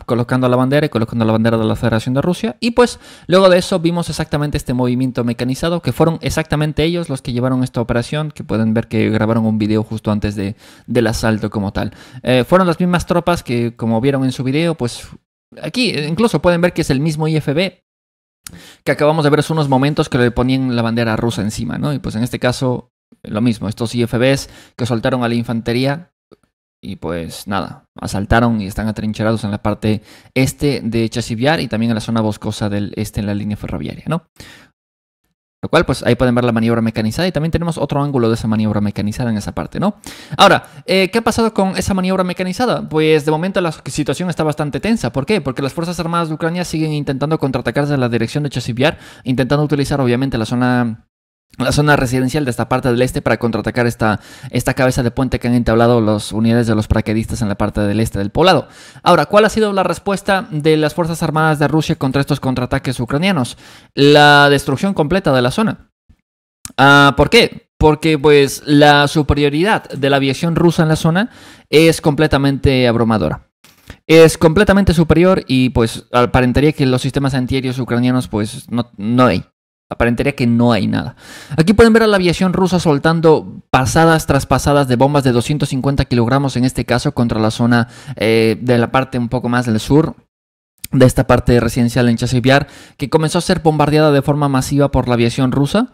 colocando la bandera de la Federación de Rusia. Y pues luego de eso vimos exactamente este movimiento mecanizado, que fueron exactamente ellos los que llevaron esta operación, que pueden ver que grabaron un video justo antes del asalto como tal. Fueron las mismas tropas que, como vieron en su video, pues aquí incluso pueden ver que es el mismo IFB que acabamos de ver hace unos momentos, que le ponían la bandera rusa encima, ¿no? Y pues en este caso lo mismo, estos IFBs que soltaron a la infantería y pues nada, asaltaron y están atrincherados en la parte este de Chasiv Yar y también en la zona boscosa del este en la línea ferroviaria, ¿no? Lo cual, pues ahí pueden ver la maniobra mecanizada y también tenemos otro ángulo de esa maniobra mecanizada en esa parte, ¿no? Ahora, ¿qué ha pasado con esa maniobra mecanizada? Pues de momento la situación está bastante tensa. ¿Por qué? Porque las Fuerzas Armadas de Ucrania siguen intentando contraatacar desde la dirección de Chasiv Yar, intentando utilizar obviamente la zona residencial de esta parte del este para contraatacar esta cabeza de puente que han entablado las unidades de los paracaidistas en la parte del este del poblado. Ahora, ¿cuál ha sido la respuesta de las Fuerzas Armadas de Rusia contra estos contraataques ucranianos? La destrucción completa de la zona. ¿Por qué? Porque pues la superioridad de la aviación rusa en la zona es completamente abrumadora. Es completamente superior y pues aparentaría que los sistemas antiaéreos ucranianos pues no hay. Aparentaría que no hay nada. Aquí pueden ver a la aviación rusa soltando pasadas tras pasadas de bombas de 250 kilogramos, en este caso contra la zona de la parte un poco más del sur de esta parte residencial en Chasiv Yar, que comenzó a ser bombardeada de forma masiva por la aviación rusa.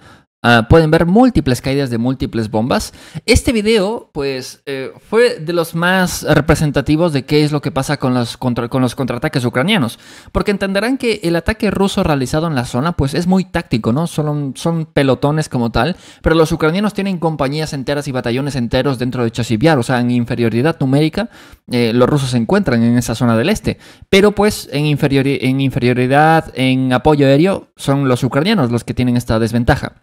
Pueden ver múltiples caídas de múltiples bombas. Este video, pues, fue de los más representativos de qué es lo que pasa con los contraataques ucranianos. Porque entenderán que el ataque ruso realizado en la zona, pues, es muy táctico, ¿no? Son pelotones como tal, pero los ucranianos tienen compañías enteras y batallones enteros dentro de Chasiv Yar. O sea, en inferioridad numérica, los rusos se encuentran en esa zona del este. Pero, pues, en inferioridad, en apoyo aéreo, son los ucranianos los que tienen esta desventaja.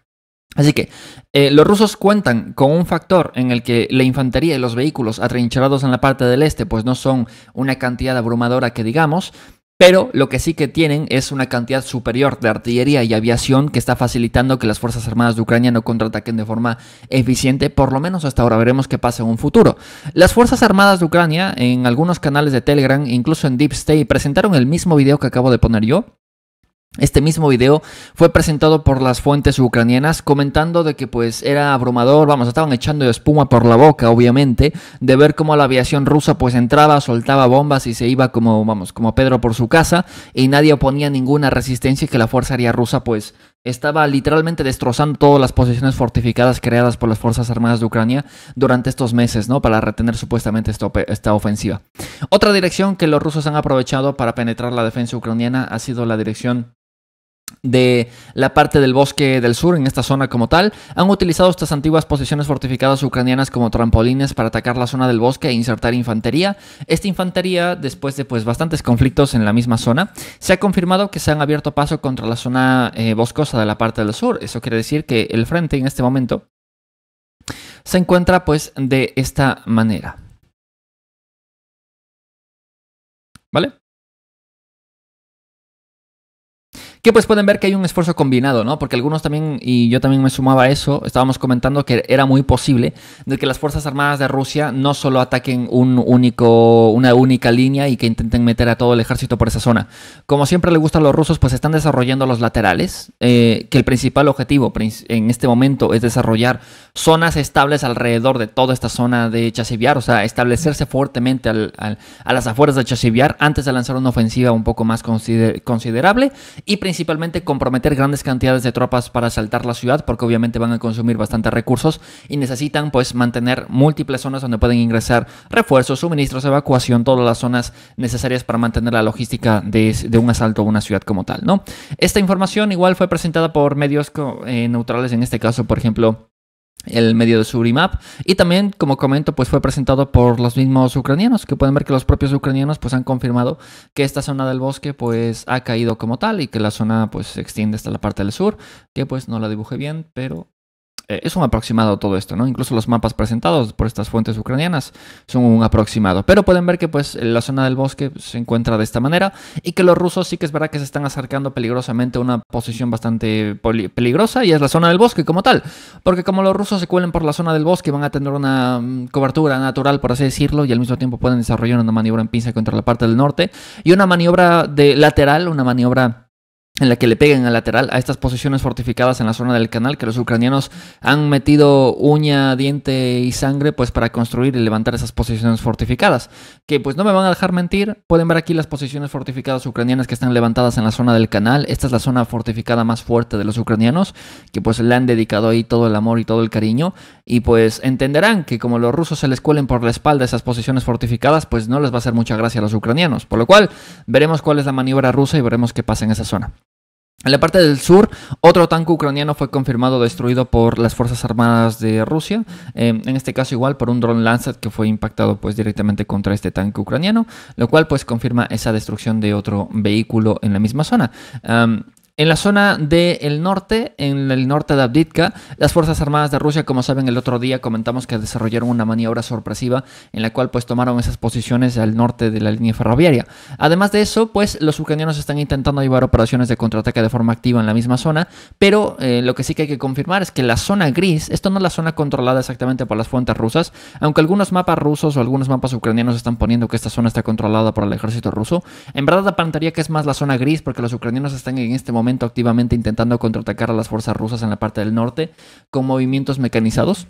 Así que los rusos cuentan con un factor en el que la infantería y los vehículos atrincherados en la parte del este pues no son una cantidad abrumadora que digamos, pero lo que sí que tienen es una cantidad superior de artillería y aviación que está facilitando que las Fuerzas Armadas de Ucrania no contraataquen de forma eficiente, por lo menos hasta ahora. Veremos qué pasa en un futuro. Las Fuerzas Armadas de Ucrania en algunos canales de Telegram, incluso en Deep State, presentaron el mismo video que acabo de poner yo. Este mismo video fue presentado por las fuentes ucranianas comentando de que pues era abrumador, estaban echando espuma por la boca obviamente, de ver cómo la aviación rusa pues entraba, soltaba bombas y se iba como Pedro por su casa y nadie oponía ninguna resistencia y que la Fuerza Aérea Rusa pues estaba literalmente destrozando todas las posiciones fortificadas creadas por las Fuerzas Armadas de Ucrania durante estos meses, ¿no? Para retener supuestamente esta ofensiva. Otra dirección que los rusos han aprovechado para penetrar la defensa ucraniana ha sido la dirección de la parte del bosque del sur, en esta zona como tal, han utilizado estas antiguas posiciones fortificadas ucranianas como trampolines para atacar la zona del bosque e insertar infantería. Esta infantería, después de pues bastantes conflictos en la misma zona, se ha confirmado que se han abierto paso contra la zona boscosa de la parte del sur. Eso quiere decir que el frente en este momento se encuentra pues de esta manera. ¿Vale? Que pues pueden ver que hay un esfuerzo combinado, ¿no? Porque algunos también, y yo también me sumaba a eso, estábamos comentando que era muy posible de que las Fuerzas Armadas de Rusia no solo ataquen una única línea y que intenten meter a todo el ejército por esa zona. Como siempre le gusta a los rusos, pues están desarrollando los laterales, que el principal objetivo en este momento es desarrollar zonas estables alrededor de toda esta zona de Chasiv-Yar, o sea, establecerse fuertemente a las afueras de Chasiv-Yar antes de lanzar una ofensiva un poco más considerable y principalmente comprometer grandes cantidades de tropas para asaltar la ciudad, porque obviamente van a consumir bastantes recursos y necesitan pues mantener múltiples zonas donde pueden ingresar refuerzos, suministros, evacuación, todas las zonas necesarias para mantener la logística de un asalto a una ciudad como tal, ¿no? Esta información igual fue presentada por medios neutrales, en este caso, por ejemplo, el medio de Surimap, y también, como comento, pues fue presentado por los mismos ucranianos, que pueden ver que los propios ucranianos pues han confirmado que esta zona del bosque pues ha caído como tal y que la zona pues se extiende hasta la parte del sur, que pues no la dibujé bien, pero es un aproximado todo esto, ¿no? Incluso los mapas presentados por estas fuentes ucranianas son un aproximado. Pero pueden ver que pues la zona del bosque se encuentra de esta manera y que los rusos sí que es verdad que se están acercando peligrosamente a una posición bastante peligrosa, y es la zona del bosque como tal. Porque como los rusos se cuelen por la zona del bosque, van a tener una cobertura natural, por así decirlo, y al mismo tiempo pueden desarrollar una maniobra en pinza contra la parte del norte y una maniobra de lateral, una maniobra en la que le peguen al lateral a estas posiciones fortificadas en la zona del canal, que los ucranianos han metido uña, diente y sangre pues para construir y levantar esas posiciones fortificadas, que pues no me van a dejar mentir. Pueden ver aquí las posiciones fortificadas ucranianas que están levantadas en la zona del canal. Esta es la zona fortificada más fuerte de los ucranianos, que pues le han dedicado ahí todo el amor y todo el cariño, y pues entenderán que como los rusos se les cuelen por la espalda esas posiciones fortificadas, pues no les va a hacer mucha gracia a los ucranianos, por lo cual veremos cuál es la maniobra rusa y veremos qué pasa en esa zona. En la parte del sur, otro tanque ucraniano fue confirmado destruido por las Fuerzas Armadas de Rusia, en este caso igual por un dron Lancet que fue impactado pues directamente contra este tanque ucraniano, lo cual pues confirma esa destrucción de otro vehículo en la misma zona. En la zona del norte, en el norte de Avdiivka, las Fuerzas Armadas de Rusia, como saben, el otro día comentamos que desarrollaron una maniobra sorpresiva en la cual pues tomaron esas posiciones al norte de la línea ferroviaria. Además de eso, pues los ucranianos están intentando llevar operaciones de contraataque de forma activa en la misma zona, pero lo que sí que hay que confirmar es que la zona gris, esto no es la zona controlada exactamente por las fuentes rusas, aunque algunos mapas rusos o algunos mapas ucranianos están poniendo que esta zona está controlada por el ejército ruso. En verdad aparentaría que es más la zona gris, porque los ucranianos están en este momento activamente intentando contraatacar a las fuerzas rusas en la parte del norte con movimientos mecanizados,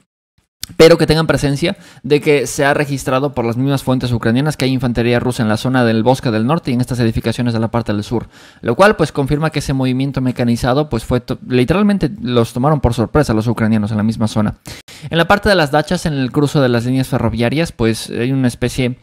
pero que tengan presencia de que se ha registrado por las mismas fuentes ucranianas que hay infantería rusa en la zona del bosque del norte y en estas edificaciones de la parte del sur, lo cual pues confirma que ese movimiento mecanizado pues fue literalmente los tomaron por sorpresa los ucranianos en la misma zona. En la parte de las dachas, en el cruce de las líneas ferroviarias, pues hay una especie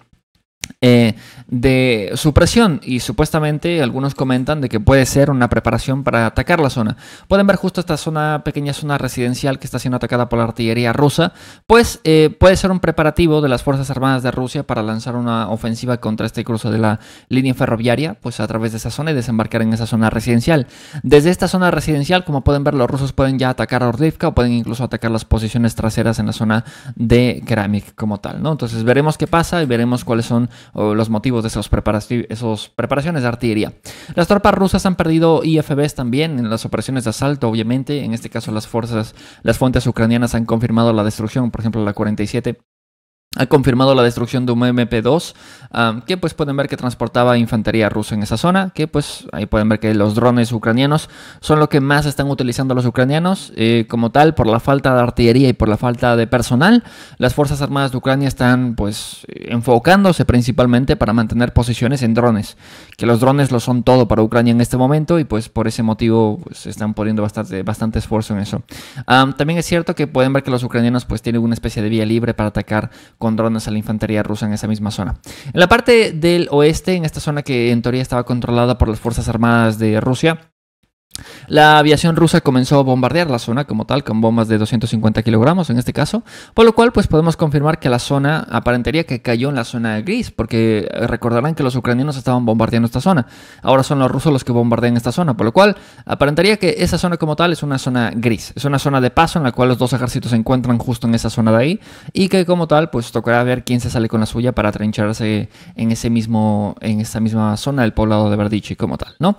de supresión, y supuestamente algunos comentan de que puede ser una preparación para atacar la zona. Pueden ver justo esta zona, pequeña zona residencial que está siendo atacada por la artillería rusa, pues puede ser un preparativo de las Fuerzas Armadas de Rusia para lanzar una ofensiva contra este cruce de la línea ferroviaria, pues a través de esa zona y desembarcar en esa zona residencial. Desde esta zona residencial, como pueden ver, los rusos pueden ya atacar a Avdiivka o pueden incluso atacar las posiciones traseras en la zona de Keramik como tal, ¿no? Entonces veremos qué pasa y veremos cuáles son los motivos de esas preparaciones de artillería. Las tropas rusas han perdido IFBs también en las operaciones de asalto, obviamente. En este caso las fuentes ucranianas han confirmado la destrucción, por ejemplo la 47 ha confirmado la destrucción de un MP2, que pues pueden ver que transportaba infantería rusa en esa zona, que pues ahí pueden ver que los drones ucranianos son lo que más están utilizando los ucranianos, como tal, por la falta de artillería y por la falta de personal. Las Fuerzas Armadas de Ucrania están pues enfocándose principalmente para mantener posiciones en drones, que los drones lo son todo para Ucrania en este momento, y pues por ese motivo pues están poniendo bastante esfuerzo en eso. También es cierto que pueden ver que los ucranianos pues tienen una especie de vía libre para atacar con drones a la infantería rusa en esa misma zona. En la parte del oeste, en esta zona que en teoría estaba controlada por las Fuerzas Armadas de Rusia, La aviación rusa comenzó a bombardear la zona como tal, con bombas de 250 kilogramos en este caso, por lo cual pues podemos confirmar que la zona aparentaría que cayó en la zona gris, porque recordarán que los ucranianos estaban bombardeando esta zona. Ahora son los rusos los que bombardean esta zona, por lo cual aparentaría que esa zona como tal es una zona gris, es una zona de paso en la cual los dos ejércitos se encuentran justo en esa zona de ahí, y que como tal pues tocará ver quién se sale con la suya para trincharse en esa misma zona del poblado de Verdichi como tal, ¿no?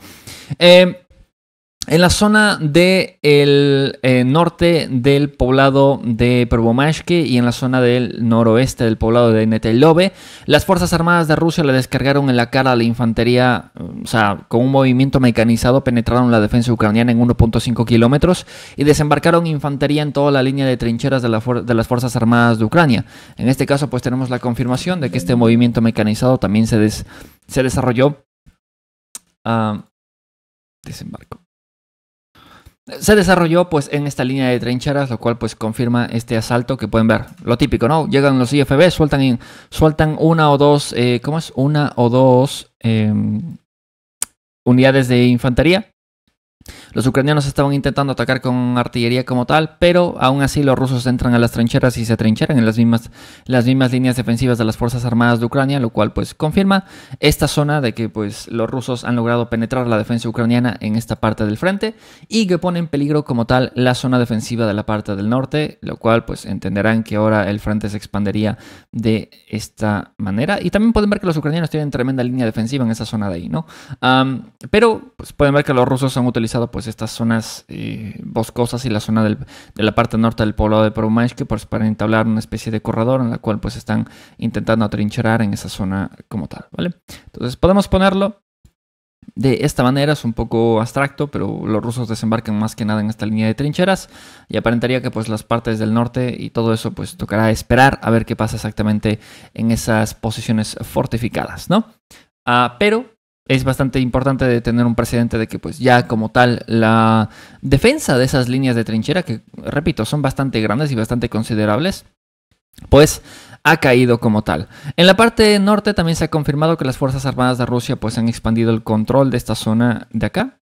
En la zona del norte del poblado de Prvomashke y en la zona del noroeste del poblado de Netelove, las Fuerzas Armadas de Rusia le descargaron en la cara a la infantería, o sea, con un movimiento mecanizado penetraron la defensa ucraniana en 1.5 kilómetros y desembarcaron infantería en toda la línea de trincheras de las Fuerzas Armadas de Ucrania. En este caso, pues tenemos la confirmación de que este movimiento mecanizado también se desarrolló. Desembarco. Se desarrolló pues en esta línea de trincheras, lo cual pues confirma este asalto que pueden ver. Lo típico, ¿no? Llegan los IFB, sueltan una o dos, una o dos unidades de infantería. Los ucranianos estaban intentando atacar con artillería como tal, pero aún así los rusos entran a las trincheras y se trincheran en las mismas líneas defensivas de las Fuerzas Armadas de Ucrania, lo cual pues confirma esta zona de que pues los rusos han logrado penetrar la defensa ucraniana en esta parte del frente y que pone en peligro como tal la zona defensiva de la parte del norte, lo cual pues entenderán que ahora el frente se expandería de esta manera. Y también pueden ver que los ucranianos tienen tremenda línea defensiva en esa zona de ahí, ¿no? Pero pues pueden ver que los rusos han utilizado pues estas zonas boscosas y la zona de la parte norte del poblado de Prvomashke pues, para entablar una especie de corredor en la cual pues están intentando atrincherar en esa zona como tal, ¿vale? Entonces podemos ponerlo de esta manera, es un poco abstracto, pero los rusos desembarcan más que nada en esta línea de trincheras y aparentaría que pues las partes del norte y todo eso pues tocará esperar a ver qué pasa exactamente en esas posiciones fortificadas, ¿no? Pero es bastante importante de tener un precedente de que pues ya como tal la defensa de esas líneas de trinchera, que repito, son bastante grandes y bastante considerables, pues ha caído como tal. En la parte norte también se ha confirmado que las Fuerzas Armadas de Rusia pues han expandido el control de esta zona de acá,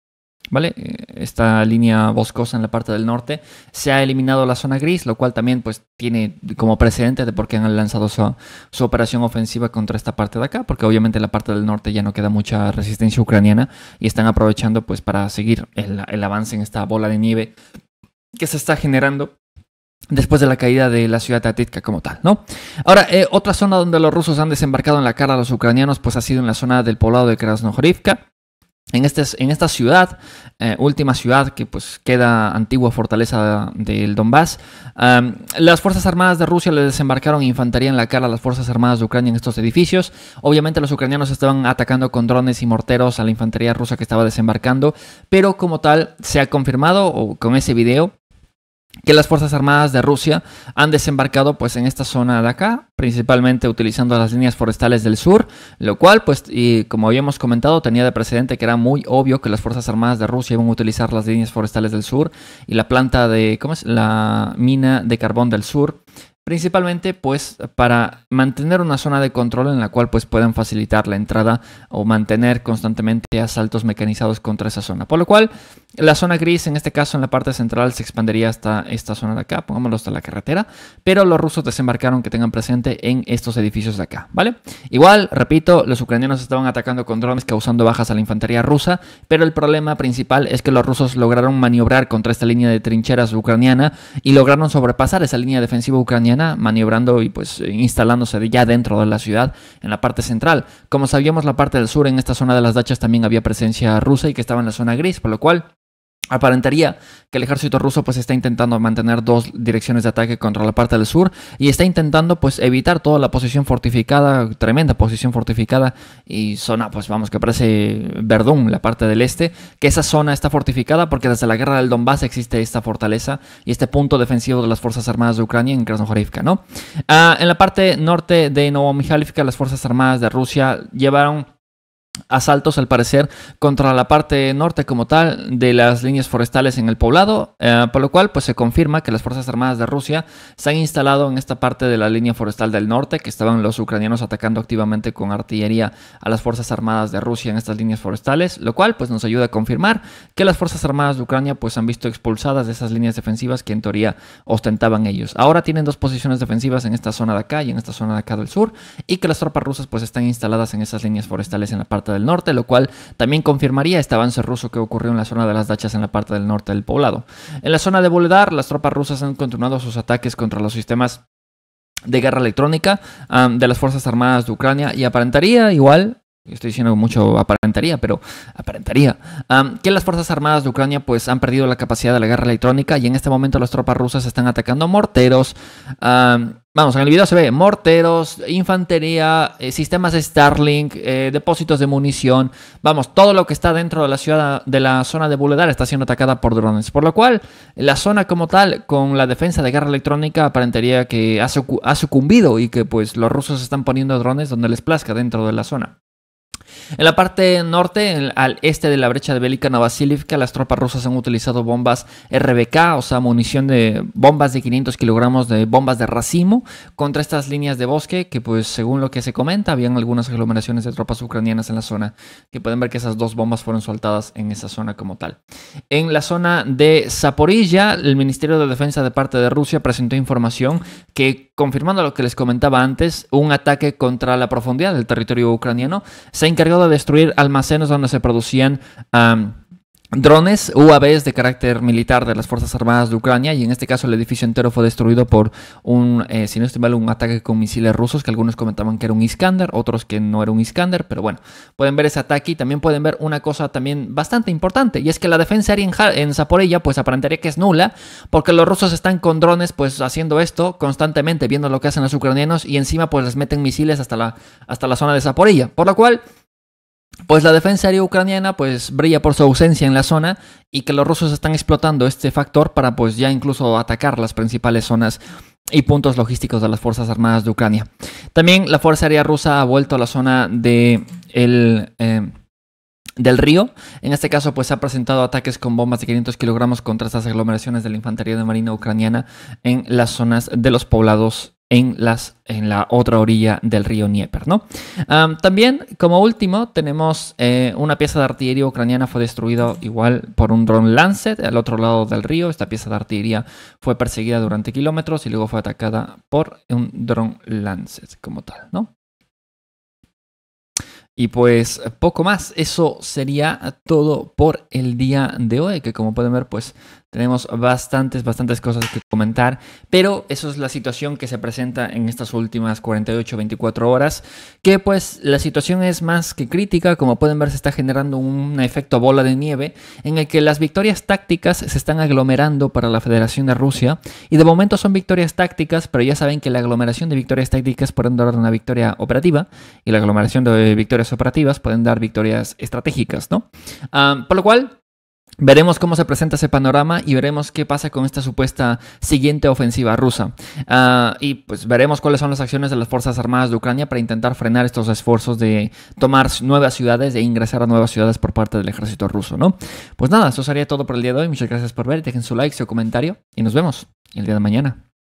¿vale? Esta línea boscosa en la parte del norte. Se ha eliminado la zona gris, lo cual también pues tiene como precedente de por qué han lanzado su operación ofensiva contra esta parte de acá, porque obviamente en la parte del norte ya no queda mucha resistencia ucraniana y están aprovechando pues para seguir el avance en esta bola de nieve que se está generando después de la caída de la ciudad de Atitka como tal, ¿no? Ahora, otra zona donde los rusos han desembarcado en la cara a los ucranianos pues ha sido en la zona del poblado de Krasnohorivka. En esta ciudad, última ciudad que pues queda antigua fortaleza del Donbass, las Fuerzas Armadas de Rusia le desembarcaron infantería en la cara a las Fuerzas Armadas de Ucrania en estos edificios. Obviamente los ucranianos estaban atacando con drones y morteros a la infantería rusa que estaba desembarcando, pero como tal se ha confirmado o con ese video que las Fuerzas Armadas de Rusia han desembarcado pues en esta zona de acá, principalmente utilizando las líneas forestales del sur, lo cual pues, y como habíamos comentado, tenía de precedente que era muy obvio que las Fuerzas Armadas de Rusia iban a utilizar las líneas forestales del sur y la planta de, la mina de carbón del sur, principalmente pues para mantener una zona de control en la cual pues puedan facilitar la entrada o mantener constantemente asaltos mecanizados contra esa zona. Por lo cual la zona gris en este caso en la parte central se expandería hasta esta zona de acá, pongámoslo hasta la carretera, pero los rusos desembarcaron, que tengan presente, en estos edificios de acá, ¿vale? Igual, repito, los ucranianos estaban atacando con drones causando bajas a la infantería rusa, pero el problema principal es que los rusos lograron maniobrar contra esta línea de trincheras ucraniana y lograron sobrepasar esa línea defensiva ucraniana, maniobrando y pues instalándose ya dentro de la ciudad en la parte central. Como sabíamos, la parte del sur, en esta zona de las dachas, también había presencia rusa y que estaba en la zona gris, por lo cual aparentaría que el ejército ruso pues está intentando mantener dos direcciones de ataque contra la parte del sur y está intentando pues evitar toda la posición fortificada, tremenda posición fortificada y zona pues vamos que parece Verdún, la parte del este, que esa zona está fortificada porque desde la guerra del Donbass existe esta fortaleza y este punto defensivo de las Fuerzas Armadas de Ucrania en Krasnohorivka, ¿no? En la parte norte de Novomijálivka las Fuerzas Armadas de Rusia llevaron asaltos al parecer contra la parte norte como tal de las líneas forestales en el poblado, por lo cual pues se confirma que las Fuerzas Armadas de Rusia se han instalado en esta parte de la línea forestal del norte, que estaban los ucranianos atacando activamente con artillería a las Fuerzas Armadas de Rusia en estas líneas forestales, lo cual pues nos ayuda a confirmar que las Fuerzas Armadas de Ucrania pues han visto expulsadas de esas líneas defensivas que en teoría ostentaban ellos. Ahora tienen dos posiciones defensivas en esta zona de acá y en esta zona de acá del sur, y que las tropas rusas pues están instaladas en esas líneas forestales en la parte del norte, lo cual también confirmaría este avance ruso que ocurrió en la zona de las dachas en la parte del norte del poblado. En la zona de Vuhledar, las tropas rusas han continuado sus ataques contra los sistemas de guerra electrónica de las Fuerzas Armadas de Ucrania, y aparentaría igual, estoy diciendo mucho aparentaría, pero aparentaría que las Fuerzas Armadas de Ucrania pues han perdido la capacidad de la guerra electrónica, y en este momento las tropas rusas están atacando morteros. Vamos, en el video se ve morteros, infantería, sistemas Starlink, depósitos de munición. Vamos, todo lo que está dentro de la ciudad, de la zona de Vuhledar, está siendo atacada por drones. Por lo cual, la zona como tal, con la defensa de guerra electrónica, aparentaría que ha sucumbido, y que pues los rusos están poniendo drones donde les plazca dentro de la zona. En la parte norte, al este de la brecha de bélica Novosilivka, las tropas rusas han utilizado bombas RBK, o sea, munición de bombas de 500 kilogramos de bombas de racimo, contra estas líneas de bosque que, pues, según lo que se comenta, habían algunas aglomeraciones de tropas ucranianas en la zona, que pueden ver que esas dos bombas fueron soltadas en esa zona como tal. En la zona de Zaporilla, el Ministerio de Defensa de parte de Rusia presentó información que, confirmando lo que les comentaba antes, un ataque contra la profundidad del territorio ucraniano se ha encargado de destruir almacenes donde se producían drones UAVs de carácter militar de las Fuerzas Armadas de Ucrania, y en este caso el edificio entero fue destruido por si no estoy mal, un ataque con misiles rusos, que algunos comentaban que era un Iskander, otros que no era un Iskander, pero bueno, pueden ver ese ataque, y también pueden ver una cosa también bastante importante, y es que la defensa aérea en Zaporilla pues aparentaría que es nula, porque los rusos están con drones pues haciendo esto constantemente, viendo lo que hacen los ucranianos, y encima pues les meten misiles hasta la zona de Zaporilla, por lo cual pues la defensa aérea ucraniana pues brilla por su ausencia en la zona, y que los rusos están explotando este factor para pues ya incluso atacar las principales zonas y puntos logísticos de las Fuerzas Armadas de Ucrania. También la Fuerza Aérea Rusa ha vuelto a la zona del río. En este caso pues ha presentado ataques con bombas de 500 kilogramos contra estas aglomeraciones de la infantería de marina ucraniana en las zonas de los poblados en la otra orilla del río Dnieper, ¿no? También, como último, tenemos una pieza de artillería ucraniana fue destruida igual por un dron Lancet al otro lado del río. Esta pieza de artillería fue perseguida durante kilómetros y luego fue atacada por un dron Lancet como tal, ¿no? Y pues poco más, eso sería todo por el día de hoy, que como pueden ver pues tenemos bastantes cosas que comentar, pero eso es la situación que se presenta en estas últimas 48-24 horas, que pues la situación es más que crítica. Como pueden ver, se está generando un efecto bola de nieve en el que las victorias tácticas se están aglomerando para la Federación de Rusia, y de momento son victorias tácticas, pero ya saben que la aglomeración de victorias tácticas pueden dar una victoria operativa, y la aglomeración de victorias operativas pueden dar victorias estratégicas, ¿no? Por lo cual veremos cómo se presenta ese panorama, y veremos qué pasa con esta supuesta siguiente ofensiva rusa. Y pues veremos cuáles son las acciones de las Fuerzas Armadas de Ucrania para intentar frenar estos esfuerzos de tomar nuevas ciudades e ingresar a nuevas ciudades por parte del ejército ruso, ¿no? Pues nada, eso sería todo por el día de hoy. Muchas gracias por ver, dejen su like, su comentario, y nos vemos el día de mañana.